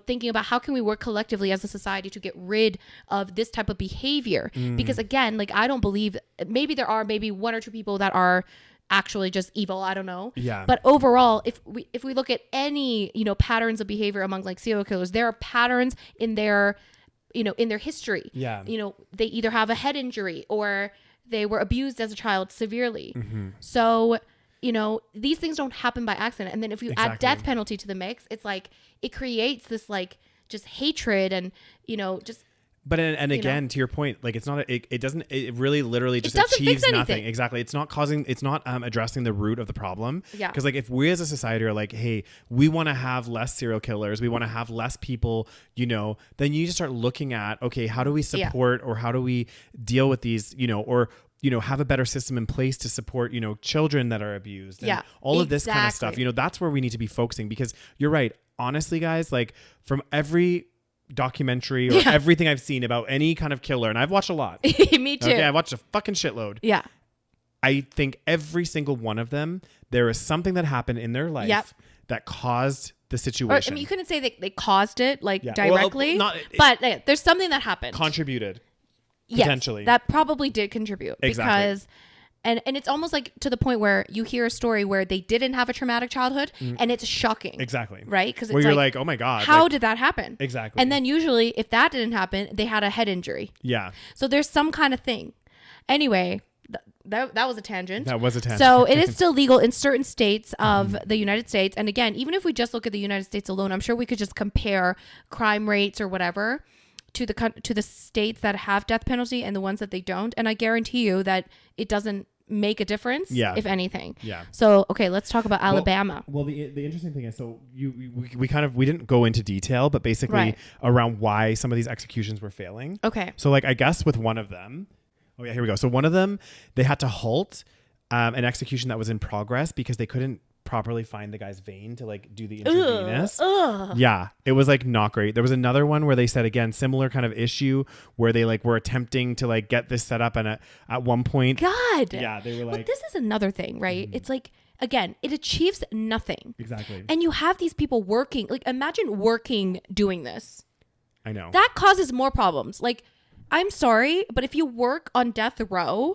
thinking about how can we work collectively as a society to get rid of this type of behavior. Because again, like, I don't believe, maybe there are maybe one or two people that are actually just evil, I don't know. Yeah. But overall, if we look at any, patterns of behavior among like serial killers, there are patterns in their history. Yeah. They either have a head injury or they were abused as a child severely. So, these things don't happen by accident. And then if you add death penalty to the mix, it's like, it creates this like just hatred and, just. But again, to your point, like it's not it really literally just achieves nothing. Exactly. It's not addressing the root of the problem. Yeah. Because like if we as a society are like, hey, we want to have less serial killers, we want to have less people, then you need to start looking at, okay, how do we support or how do we deal with these, or have a better system in place to support, children that are abused and all of this kind of stuff. That's where we need to be focusing, because you're right. Honestly, guys, like from every documentary or everything I've seen about any kind of killer, and I've watched a lot. Me too. Okay, I watched a fucking shitload. Yeah. I think every single one of them, there is something that happened in their life that caused the situation. Or, you couldn't say they caused it directly, but there's something that happened. Contributed. Potentially. Yes, that probably did contribute. Exactly. Because and it's almost like to the point where you hear a story where they didn't have a traumatic childhood and it's shocking. Exactly. Right? Because where you're like, oh my God. How did that happen? Exactly. And then usually if that didn't happen, they had a head injury. Yeah. So there's some kind of thing. Anyway, that was a tangent. That was a tangent. So it is still legal in certain states of the United States. And again, even if we just look at the United States alone, I'm sure we could just compare crime rates or whatever to the states that have death penalty and the ones that they don't. And I guarantee you that it doesn't make a difference, if anything. Yeah. So, okay, let's talk about Alabama. Well, the interesting thing is, so we didn't go into detail, but basically around why some of these executions were failing. Okay. So like, I guess with one of them, here we go. So one of them, they had to halt an execution that was in progress because they couldn't properly find the guy's vein to like do the intravenous. Yeah, it was like not great. There was another one where they said, again, similar kind of issue where they like were attempting to like get this set up, and at one point, God, yeah, they were like, but this is another thing, right? It's like, again, it achieves nothing. Exactly. And you have these people working, like imagine working doing this. I know. That causes more problems. Like, I'm sorry, but if you work on death row,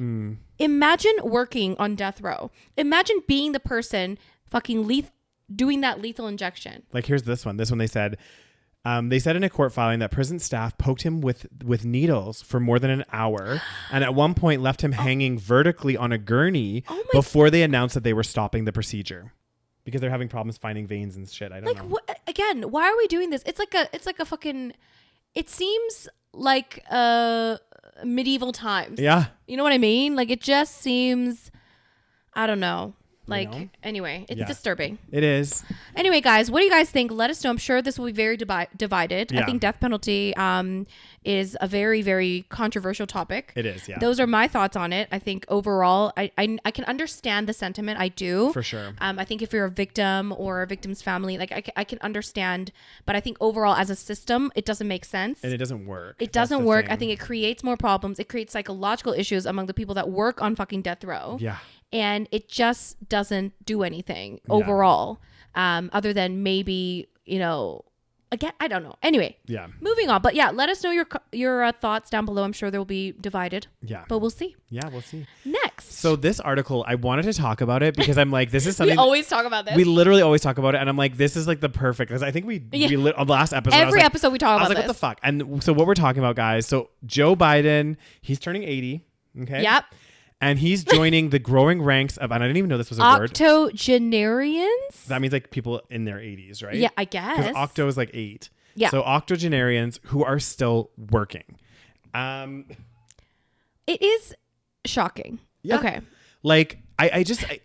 imagine working on death row. Imagine being the person fucking doing that lethal injection. Like, here's this one. This one they said in a court filing that prison staff poked him with needles for more than an hour, and at one point left him hanging vertically on a gurney before they announced that they were stopping the procedure because they're having problems finding veins and shit. I don't know. Again, why are we doing this? It's like a fucking. It seems like medieval times. Yeah. You know what I mean? Like, it just seems, I don't know. Like, anyway, it's disturbing. It is. Anyway, guys, what do you guys think? Let us know. I'm sure this will be very divided. Yeah. I think death penalty is a very, very controversial topic. It is, yeah. Those are my thoughts on it. I think overall, I can understand the sentiment. I do. For sure. I think if you're a victim or a victim's family, like I can understand. But I think overall, as a system, it doesn't make sense. And it doesn't work. It doesn't work. I think it creates more problems. It creates psychological issues among the people that work on fucking death row. Yeah. And it just doesn't do anything overall, other than maybe, again, I don't know. Anyway, moving on. But yeah, let us know your thoughts down below. I'm sure they'll be divided. Yeah. But we'll see. Yeah, we'll see. Next. So this article, I wanted to talk about it because I'm like, this is something. We always talk about this. We literally always talk about it. And I'm like, this is like the perfect, because I think on the last episode. Every episode we talk about this. I was like, what the fuck? And so what we're talking about, guys. So Joe Biden, he's turning 80. Okay. Yep. And he's joining the growing ranks of, and I didn't even know this was a word. Octogenarians? That means like people in their 80s, right? Yeah, I guess. Because octo is like 8. Yeah. So octogenarians who are still working. It is shocking. Yeah. Okay. Like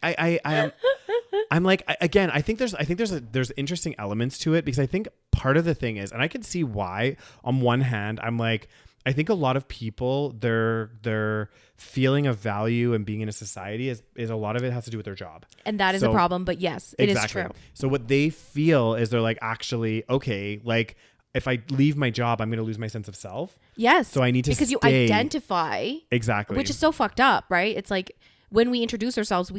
I'm like, again, I think there's interesting elements to it, because I think part of the thing is, and I can see why, on one hand, I'm like, I think a lot of people, their feeling of value and being in a society is a lot of it has to do with their job. And that is a problem, but yes, it is true. So what they feel is they're like, actually, okay, like if I leave my job, I'm going to lose my sense of self. Yes. So I need to because you identify. Exactly. Which is so fucked up, right? It's like, when we introduce ourselves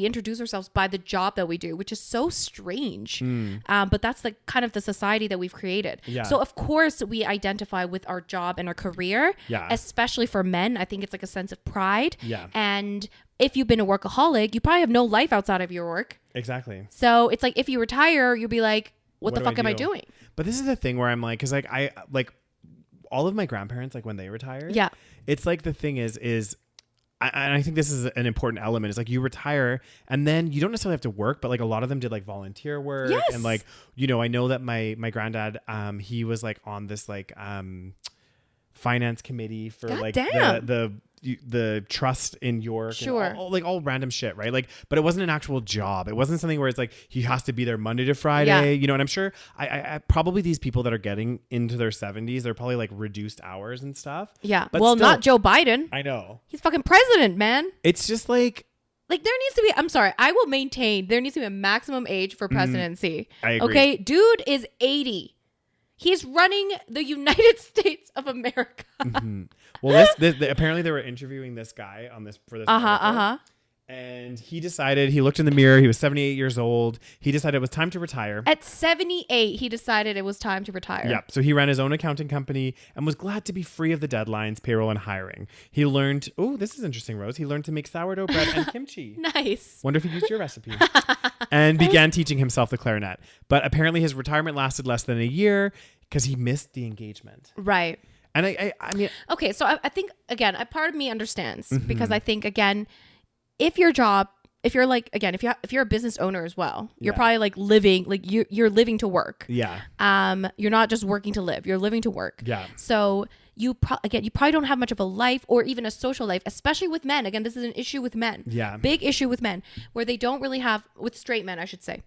by the job that we do, which is so strange. But that's the kind of the society that we've created. Yeah. So of course we identify with our job and our career, especially for men. I think it's like a sense of pride. Yeah. And if you've been a workaholic, you probably have no life outside of your work. Exactly. So it's like, if you retire, you'll be like, what the fuck am I doing? But this is the thing where I'm like, cause like I like all of my grandparents, like when they retired, it's like the thing is and I think this is an important element. It's like you retire and then you don't necessarily have to work, but like a lot of them did like volunteer work. Yes. And like, I know that my granddad, he was like on this like finance committee for God like damn. the trust in York. Sure. And all random shit, right? Like, but it wasn't an actual job. It wasn't something where it's like he has to be there Monday to Friday, and I'm sure I probably these people that are getting into their 70s, they're probably like reduced hours and stuff. Yeah. But well, still, not Joe Biden. I know. He's fucking president, man. It's just like there needs to be, I'm sorry, I will maintain there needs to be a maximum age for presidency. I agree. Okay. Dude is 80. He's running the United States of America. Well, this apparently they were interviewing this guy on this for this. And he looked in the mirror. He was 78 years old. He decided it was time to retire. At 78, he decided it was time to retire. Yep. So he ran his own accounting company and was glad to be free of the deadlines, payroll, and hiring. He learned, this is interesting, Rose. He learned to make sourdough bread and kimchi. Nice. Wonder if he used your recipe. And began teaching himself the clarinet. But apparently his retirement lasted less than a year because he missed the engagement. Right. And I mean, okay. So I think, again, a part of me understands because I think, again, if your job, if you're like, again, if you're a business owner as well, you're probably like living, like you're living to work. Yeah. You're not just working to live, you're living to work. Yeah. So you probably don't have much of a life or even a social life, especially with men. Again, this is an issue with men. Yeah. Big issue with men where they don't really have, with straight men, I should say,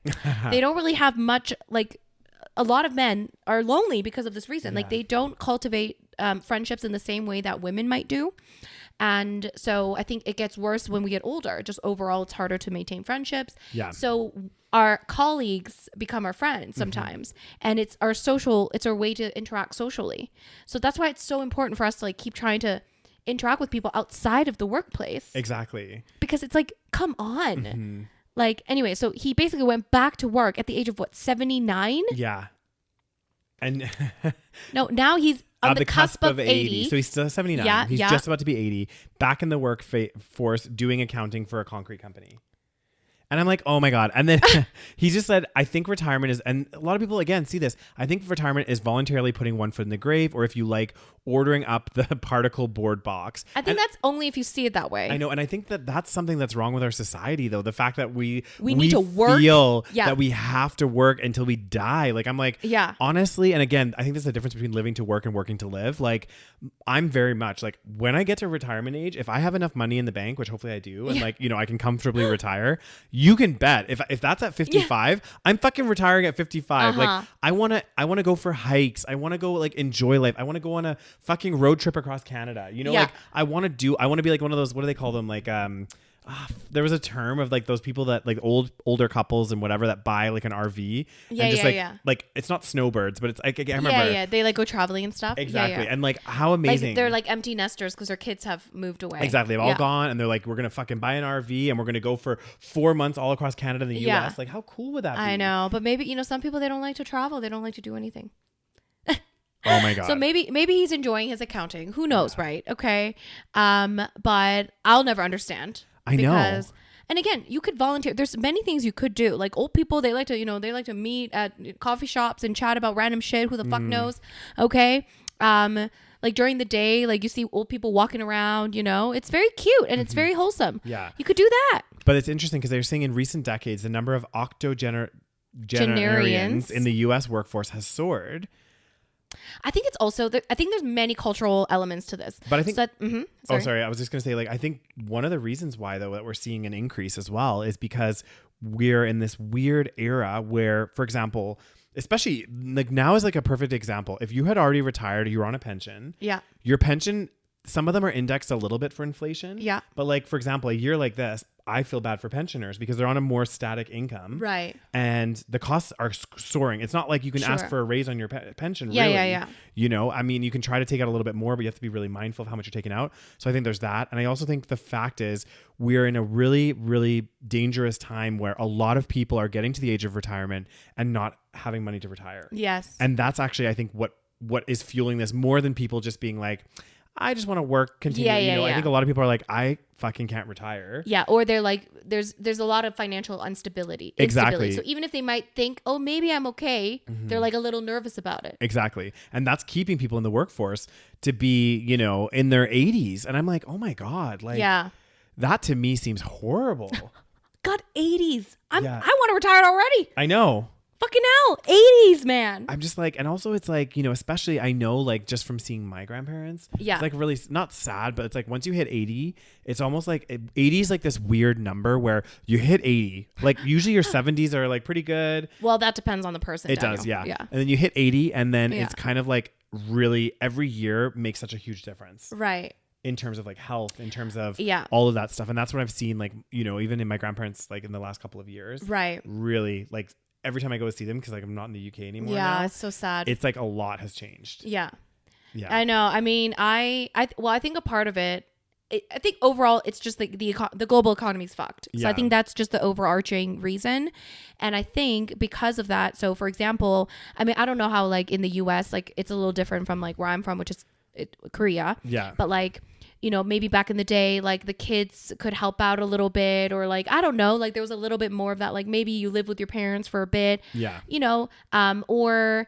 they don't really have much, like a lot of men are lonely because of this reason. Like they don't cultivate friendships in the same way that women might do. And so I think it gets worse when we get older. Just overall, it's harder to maintain friendships. Yeah. So our colleagues become our friends sometimes. And it's our way to interact socially. So that's why it's so important for us to like keep trying to interact with people outside of the workplace. Exactly. Because it's like, come on. Like, anyway, so he basically went back to work at the age of 79? Yeah. And no, now he's on the cusp of 80. So he's still 79. Yeah, he's just about to be 80, back in the workforce doing accounting for a concrete company. And I'm like, oh my God. And then he just said, I think retirement is, and a lot of people, again, see this. I think retirement is voluntarily putting one foot in the grave, or if you like, ordering up the particle board box. I think that's only if you see it that way. I know. And I think that that's something that's wrong with our society, though. The fact that we need to work. Feel that we have to work until we die. Like, I'm like, yeah. Honestly, and again, I think there's a difference between living to work and working to live. Like, I'm very much like, when I get to retirement age, if I have enough money in the bank, which hopefully I do, and like, you know, I can comfortably retire, you can bet if that's at 55, I'm fucking retiring at 55. Like, I want to go for hikes. I want to go like enjoy life. I want to go on a fucking road trip across Canada. You know, like I want to be like one of those, what do they call them? Like, there was a term of like those people that like older couples and whatever that buy like an RV. And just like it's not snowbirds, but it's I remember. Yeah. They like go traveling and stuff. Exactly. Yeah. And like how amazing. Like they're like empty nesters because their kids have moved away. Exactly. They've all gone and they're like, we're going to fucking buy an RV and we're going to go for 4 months all across Canada and the US. Like how cool would that be? I know. But maybe, you know, some people, they don't like to travel. They don't like to do anything. Oh my God. So maybe he's enjoying his accounting. Who knows, right? Okay. But I'll never understand. I know. And again, you could volunteer. There's many things you could do. Like old people, they like to meet at coffee shops and chat about random shit. Who the fuck knows? Okay. Like during the day, like you see old people walking around, you know, it's very cute and it's very wholesome. Yeah. You could do that. But it's interesting because they're saying in recent decades, the number of octogenarians in the US workforce has soared. I think it's also I think there's many cultural elements to this. But I think sorry. I was just going to say, like, I think one of the reasons why though that we're seeing an increase as well is because we're in this weird era where, for example, especially like now is like a perfect example. If you had already retired, you were on a pension. Yeah. Your pension, some of them are indexed a little bit for inflation. Yeah. But like, for example, a year like this, I feel bad for pensioners because they're on a more static income. Right. And the costs are soaring. It's not like you can ask for a raise on your pension. Yeah, really. yeah. You know, I mean, you can try to take out a little bit more, but you have to be really mindful of how much you're taking out. So I think there's that. And I also think the fact is we're in a really, really dangerous time where a lot of people are getting to the age of retirement and not having money to retire. Yes. And that's actually, I think, what is fueling this more than people just being like, I just want to work, continue. I think a lot of people are like, I fucking can't retire. Yeah. Or they're like, there's a lot of financial instability. Exactly. So even if they might think, oh, maybe I'm okay, they're like a little nervous about it. Exactly. And that's keeping people in the workforce to be, you know, in their 80s. And I'm like, oh my God. Like, that to me seems horrible. God, 80s. I want to retire already. I know. Fucking hell, 80s, man. I'm just like, and also it's like, you know, especially I know like just from seeing my grandparents, it's like really not sad, but it's like once you hit 80, it's almost like 80 is like this weird number where you hit 80. Like usually your 70s are like pretty good. Well, that depends on the person. It does, yeah. And then you hit 80 and then it's kind of like really every year makes such a huge difference. Right. In terms of like health, in terms of all of that stuff. And that's what I've seen, like, you know, even in my grandparents, like in the last couple of years. Right. Really like every time I go see them, because like I'm not in the UK anymore. Yeah, now, it's so sad. It's like a lot has changed. Yeah. I know. I mean, I think a part of it, I think overall it's just like the global economy's fucked. So I think that's just the overarching reason. And I think because of that, so for example, I mean, I don't know how like in the US, like it's a little different from like where I'm from, which is Korea. Yeah. But like, you know, maybe back in the day, like the kids could help out a little bit, or like, I don't know, like there was a little bit more of that, like maybe you live with your parents for a bit, you know, or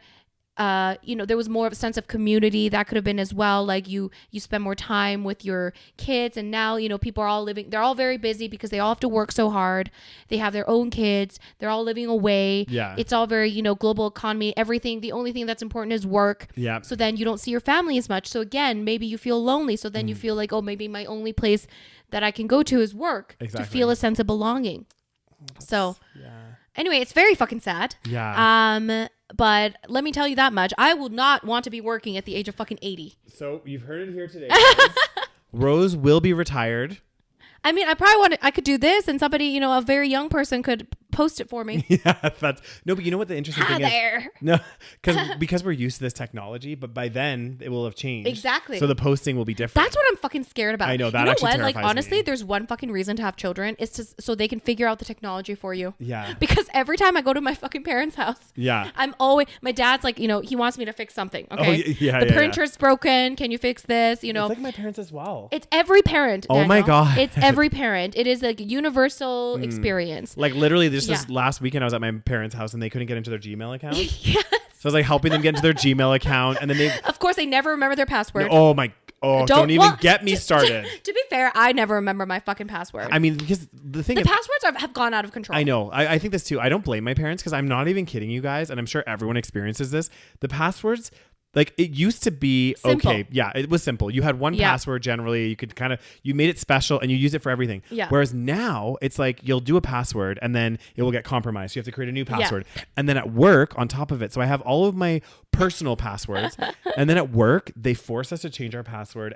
you know, there was more of a sense of community that could have been as well. Like you spend more time with your kids, and now, you know, people are all living, they're all very busy because they all have to work so hard. They have their own kids. They're all living away. Yeah. It's all very, you know, global economy, everything. The only thing that's important is work. Yeah. So then you don't see your family as much. So again, maybe you feel lonely. So then you feel like, oh, maybe my only place that I can go to is work to feel a sense of belonging. Anyway, it's very fucking sad. Yeah. But let me tell you that much. I will not want to be working at the age of fucking 80. So you've heard it here today. Rose will be retired. I mean, I could do this, and somebody, you know, a very young person could post it for me. Yeah, that's no, but you know what the interesting thing there. is? No, because we're used to this technology, but by then it will have changed. Exactly. So the posting will be different. That's what I'm fucking scared about. I know that you know actually what? terrifies Like honestly, me. there's one fucking reason to have children is so they can figure out the technology for you. Yeah. Because every time I go to my fucking parents' house, yeah, I'm always my dad's like, he wants me to fix something. Okay. Oh, yeah, the printer's broken. Can you fix this? It's like my parents as well. It's every parent. Oh my God. It's every parent. It is like a universal experience. Like literally this last weekend I was at my parents' house and they couldn't get into their Gmail account. Yes. So I was like helping them get into their Gmail account, and then of course they never remember their password. Don't even get me started. To be fair, I never remember my fucking password. I mean, because the passwords have gone out of control. I know. I think this too. I don't blame my parents because I'm not even kidding you guys, and I'm sure everyone experiences this. The passwords, like it used to be simple. Okay. Yeah, it was simple. You had one password generally. You could you made it special and you use it for everything. Yeah. Whereas now it's like you'll do a password and then it will get compromised. You have to create a new password. Yeah. And then at work on top of it, so I have all of my personal passwords, and then at work they force us to change our password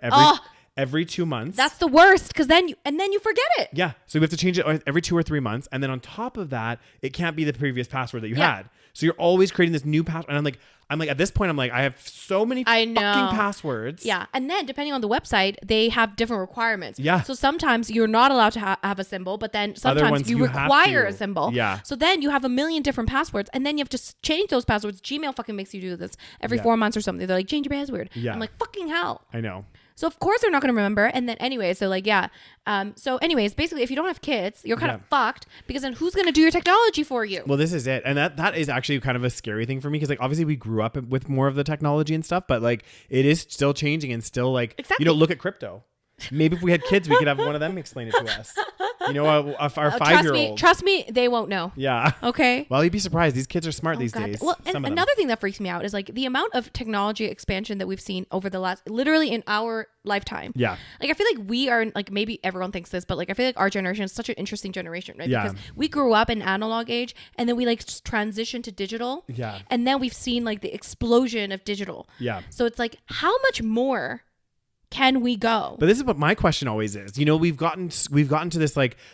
every 2 months. That's the worst because then you forget it. Yeah. So we have to change it every 2 or 3 months. And then on top of that, it can't be the previous password that you had. So you're always creating this new password. And I'm like, at this point, I'm like, I have so many fucking passwords. Yeah. And then depending on the website, they have different requirements. Yeah. So sometimes you're not allowed to have a symbol, but then sometimes you require a symbol. Yeah. So then you have a million different passwords and then you have to change those passwords. Gmail fucking makes you do this every 4 months or something. They're like, change your password. Yeah. I'm like, fucking hell. I know. So of course they're not going to remember. And then anyway, so like, yeah. So anyways, basically if you don't have kids, you're kind of fucked because then who's going to do your technology for you? Well, this is it. And that is actually kind of a scary thing for me because like obviously we grew up with more of the technology and stuff, but like it is still changing and still like, look at crypto. Maybe if we had kids, we could have one of them explain it to us. Our 5-year-old. Trust me, they won't know. Yeah. Okay. Well, you'd be surprised. These kids are smart these days. Well, and another thing that freaks me out is like the amount of technology expansion that we've seen over the last, literally in our lifetime. Yeah. Like I feel like we are like, maybe everyone thinks this, but like I feel like our generation is such an interesting generation, right? Yeah. Because we grew up in analog age and then we like transitioned to digital. Yeah. And then we've seen like the explosion of digital. Yeah. So it's like, how much more can we go? But this is what my question always is. We've gotten to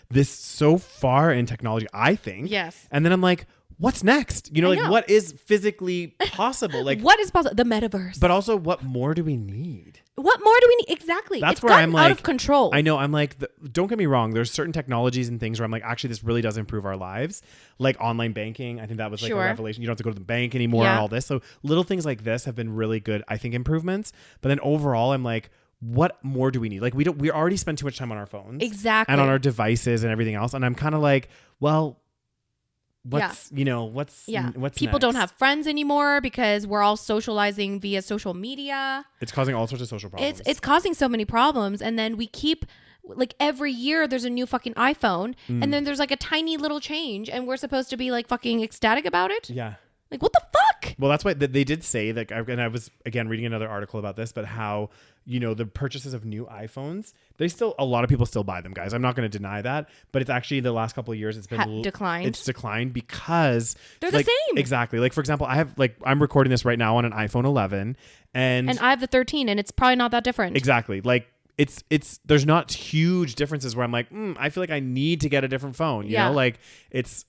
this so far in technology, I think. Yes. And then I'm like, what's next? What is physically possible? Like what is possible? The metaverse. But also, what more do we need? What more do we need? Exactly. That's it's where I'm like out of control. I know. I'm like, don't get me wrong. There's certain technologies and things where I'm like, actually, this really does improve our lives. Like online banking. I think that was like a revelation. You don't have to go to the bank anymore and all this. So little things like this have been really good, I think, improvements. But then overall, I'm like, what more do we need? Like we already spend too much time on our phones. Exactly. And on our devices and everything else. And I'm kind of like, well, what's people next? don't have friends anymore because we're all socializing via social media. It's causing all sorts of social problems. It's causing so many problems. And then we keep like every year there's a new fucking iPhone and then there's like a tiny little change and we're supposed to be like fucking ecstatic about it. Yeah. Like what the fuck? Well, that's why they did say that, and I was again reading another article about this, but how the purchases of new iPhones, a lot of people still buy them, guys. I'm not going to deny that, but it's actually the last couple of years it's been declined. It's declined because they're the same. Exactly. Like for example, I'm recording this right now on an iPhone 11, and I have the 13, and it's probably not that different. Exactly. Like it's there's not huge differences where I'm like, I feel like I need to get a different phone. You know, like it's.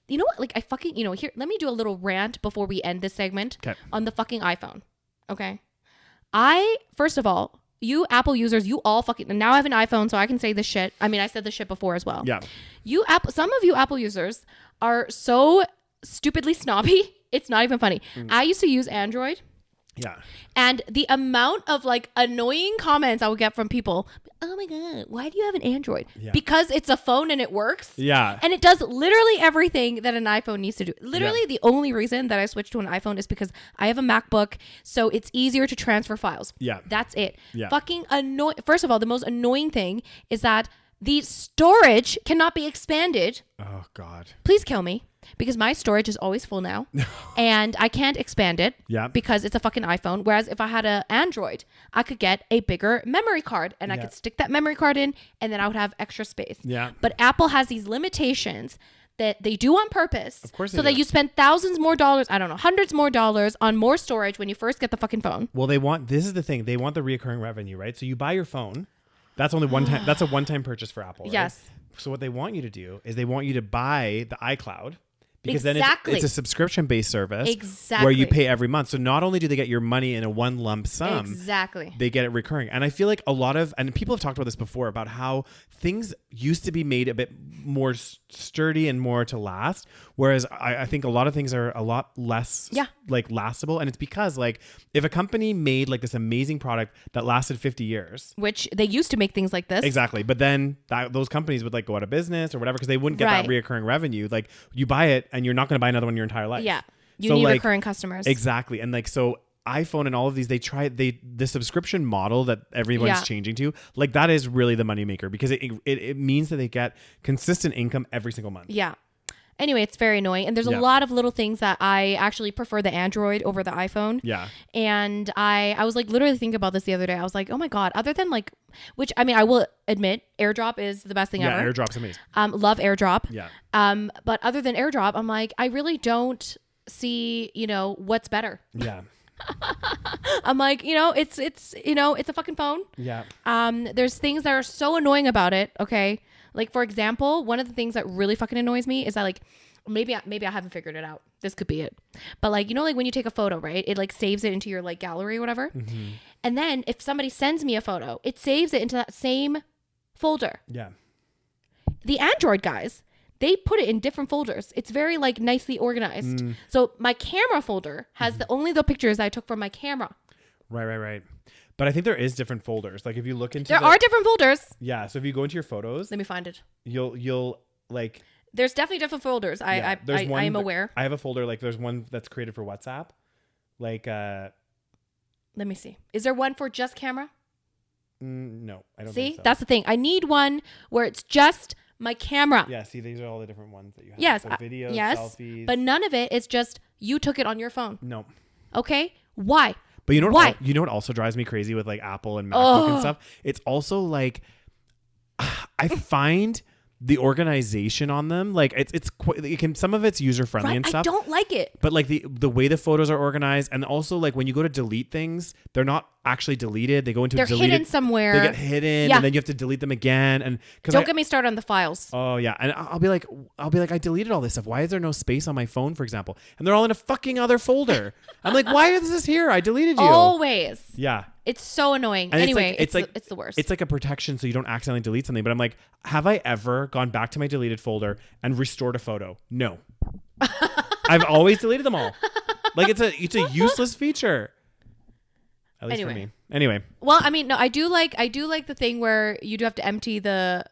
You know what? Like I fucking, here, let me do a little rant before we end this segment on the fucking iPhone. Okay. First of all, you Apple users, you all fucking, and now I have an iPhone, so I can say this shit. I mean, I said this shit before as well. Yeah. Some of you Apple users are so stupidly snobby. It's not even funny. I used to use Android. Yeah. And the amount of like annoying comments I would get from people, oh my God, why do you have an Android? Yeah. Because it's a phone and it works. Yeah. And it does literally everything that an iPhone needs to do. Literally the only reason that I switched to an iPhone is because I have a MacBook, so it's easier to transfer files. Yeah. That's it. Yeah. Fucking annoying. First of all, the most annoying thing is that the storage cannot be expanded. Oh God. Please kill me. Because my storage is always full now and I can't expand it because it's a fucking iPhone. Whereas if I had an Android, I could get a bigger memory card and I could stick that memory card in and then I would have extra space. Yeah. But Apple has these limitations that they do on purpose. Of course so that you spend thousands more dollars, I don't know, hundreds more dollars on more storage when you first get the fucking phone. Well, this is the thing. They want the reoccurring revenue, right? So you buy your phone. That's only one time. That's a one-time purchase for Apple. Right? Yes. So what they want you to do is they want you to buy the iCloud. Because exactly. then it's a subscription-based service exactly. where you pay every month. So not only do they get your money in a one lump sum, exactly, they get it recurring. And I feel like and people have talked about this before, about how things used to be made a bit more sturdy and more to last. Whereas I think a lot of things are a lot less like lastable. And it's because like if a company made like this amazing product that lasted 50 years. Which they used to make things like this. Exactly. But then those companies would like go out of business or whatever because they wouldn't get that reoccurring revenue. Like you buy it and you're not going to buy another one your entire life. Yeah. You need recurring customers. Exactly. And like, so iPhone and all of these, the subscription model that everyone's changing to, like that is really the moneymaker because it means that they get consistent income every single month. Yeah. Anyway, it's very annoying. And there's a lot of little things that I actually prefer the Android over the iPhone. Yeah. And I was like literally thinking about this the other day. I was like, oh my God, other than like, which I mean, I will admit AirDrop is the best thing ever. Yeah, AirDrop's amazing. Love AirDrop. Yeah. But other than AirDrop, I'm like, I really don't see, what's better. Yeah. I'm like, it's a fucking phone. Yeah. There's things that are so annoying about it. Okay. Like, for example, one of the things that really fucking annoys me is that, like, maybe I haven't figured it out. This could be it. But, like, like when you take a photo, right? It, like, saves it into your, like, gallery or whatever. Mm-hmm. And then if somebody sends me a photo, it saves it into that same folder. Yeah. The Android guys, they put it in different folders. It's very, like, nicely organized. So my camera folder has only the pictures I took from my camera. Right. But I think there is different folders. Like if you look into there are different folders. Yeah. So if you go into your photos, let me find it. You'll like. There's definitely different folders. I am aware. I have a folder like there's one that's created for WhatsApp. Like. Let me see. Is there one for just camera? No, I don't. See, think so. That's the thing. I need one where it's just my camera. Yeah. See, these are all the different ones that you have. Yes. So videos, selfies. But none of it is just you took it on your phone. No. Okay. Why? But you know what? You know what also drives me crazy with like Apple and MacBook and stuff? It's also like I find the organization on them like it's quite, some of it's user friendly and stuff. I don't like it. But like the way the photos are organized, and also like when you go to delete things, they're not actually deleted. They go into they're hidden somewhere. They get hidden, and then you have to delete them again. And don't get me started on the files. Oh yeah, and I'll be like, I deleted all this stuff. Why is there no space on my phone, for example? And they're all in a fucking other folder. I'm like, why is this here? I deleted you. Always. Yeah. It's so annoying. And anyway, it's the worst. It's like a protection so you don't accidentally delete something. But I'm like, have I ever gone back to my deleted folder and restored a photo? No. I've always deleted them all. Like it's a useless feature. At least for me. Anyway. Well, I mean, no, I do like the thing where you do have to empty the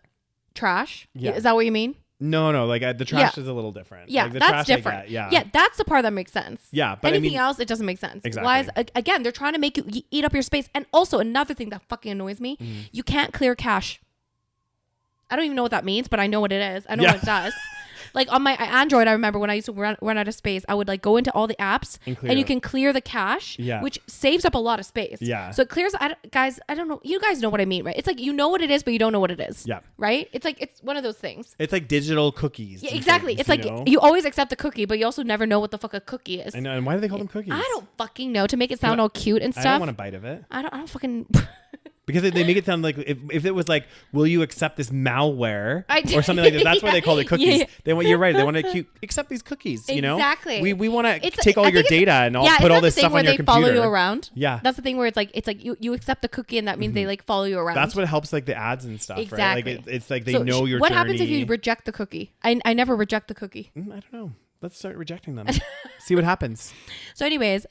trash. Yeah. Is that what you mean? No, like the trash is a little different. Yeah, like, the that's trash different. Yeah, that's the part that makes sense. Yeah, but anything else, it doesn't make sense. Exactly. Why again, they're trying to make you eat up your space. And also another thing that fucking annoys me, you can't clear cache. I don't even know what that means, but I know what it is. I know what it does. Like on my Android, I remember when I used to run out of space, I would like go into all the apps and you can clear the cache, which saves up a lot of space. Yeah. So it clears, guys, I don't know. You guys know what I mean, right? It's like you know what it is, but you don't know what it is. Yeah. Right? It's like, it's one of those things. It's like digital cookies. Yeah, exactly. It's like you always accept the cookie, but you also never know what the fuck a cookie is. I know. And why do they call them cookies? I don't fucking know. To make it sound all cute and stuff. I don't want a bite of it. I don't fucking... Because they make it sound like if it was like, will you accept this malware or something like that? That's why they call it cookies. Yeah. You're right. They want to accept these cookies. You know, exactly. We want to take all your data and put all this stuff on your computer. Follow you around. Yeah, that's the thing where it's like you accept the cookie and that means they like follow you around. That's what helps like the ads and stuff. Exactly. Right? Like it's like they know your what journey. What happens if you reject the cookie? I never reject the cookie. I don't know. Let's start rejecting them. See what happens. So, anyways,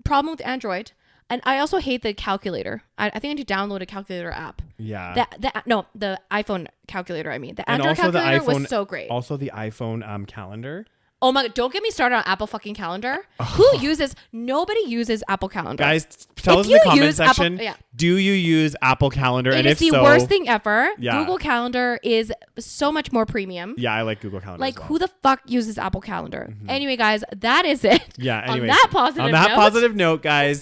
problem with Android. And I also hate the calculator. I think I need to download a calculator app. Yeah. The iPhone calculator, I mean. The Android calculator was so great. Also the iPhone calendar. Oh my God, don't get me started on Apple fucking calendar. Nobody uses Apple Calendar. Guys, tell us in the comment section, do you use Apple Calendar? And if so... It is the worst thing ever. Yeah. Google Calendar is so much more premium. Yeah, I like Google Calendar Like, who the fuck uses Apple Calendar? Mm-hmm. Anyway, guys, that is it. Yeah, anyway. On that positive note, guys...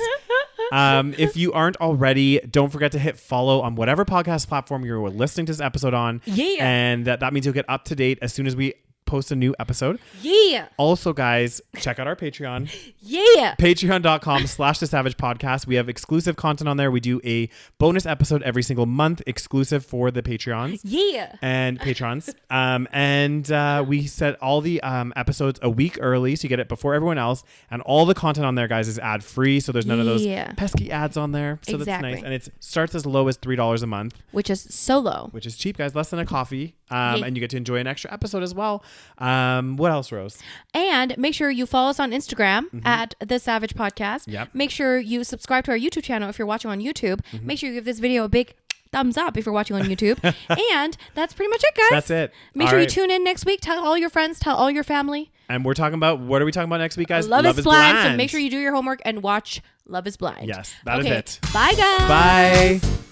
if you aren't already, don't forget to hit follow on whatever podcast platform you're listening to this episode on. Yeah. And that means you'll get up to date as soon as we post a new episode. Yeah. Also, guys, check out our Patreon. Yeah. Patreon.com/The SaVeg Podcast. We have exclusive content on there. We do a bonus episode every single month, exclusive for the Patreons. Yeah. And patrons. We set all the episodes a week early, so you get it before everyone else. And all the content on there, guys, is ad free. So there's none of those pesky ads on there. So that's nice. And it starts as low as $3 a month, which is so low. Which is cheap, guys. Less than a coffee. And you get to enjoy an extra episode as well. What else, Rose? And make sure you follow us on Instagram at The SaVeg Podcast. Yep. Make sure you subscribe to our YouTube channel if you're watching on YouTube. Make sure you give this video a big thumbs up if you're watching on YouTube. And that's pretty much it, guys. That's it. Make sure you tune in next week. Tell all your friends. Tell all your family. And we're talking about, what are we talking about next week, guys? Love is Blind. So make sure you do your homework and watch Love is Blind. Yes, that is it. Bye, guys. Bye.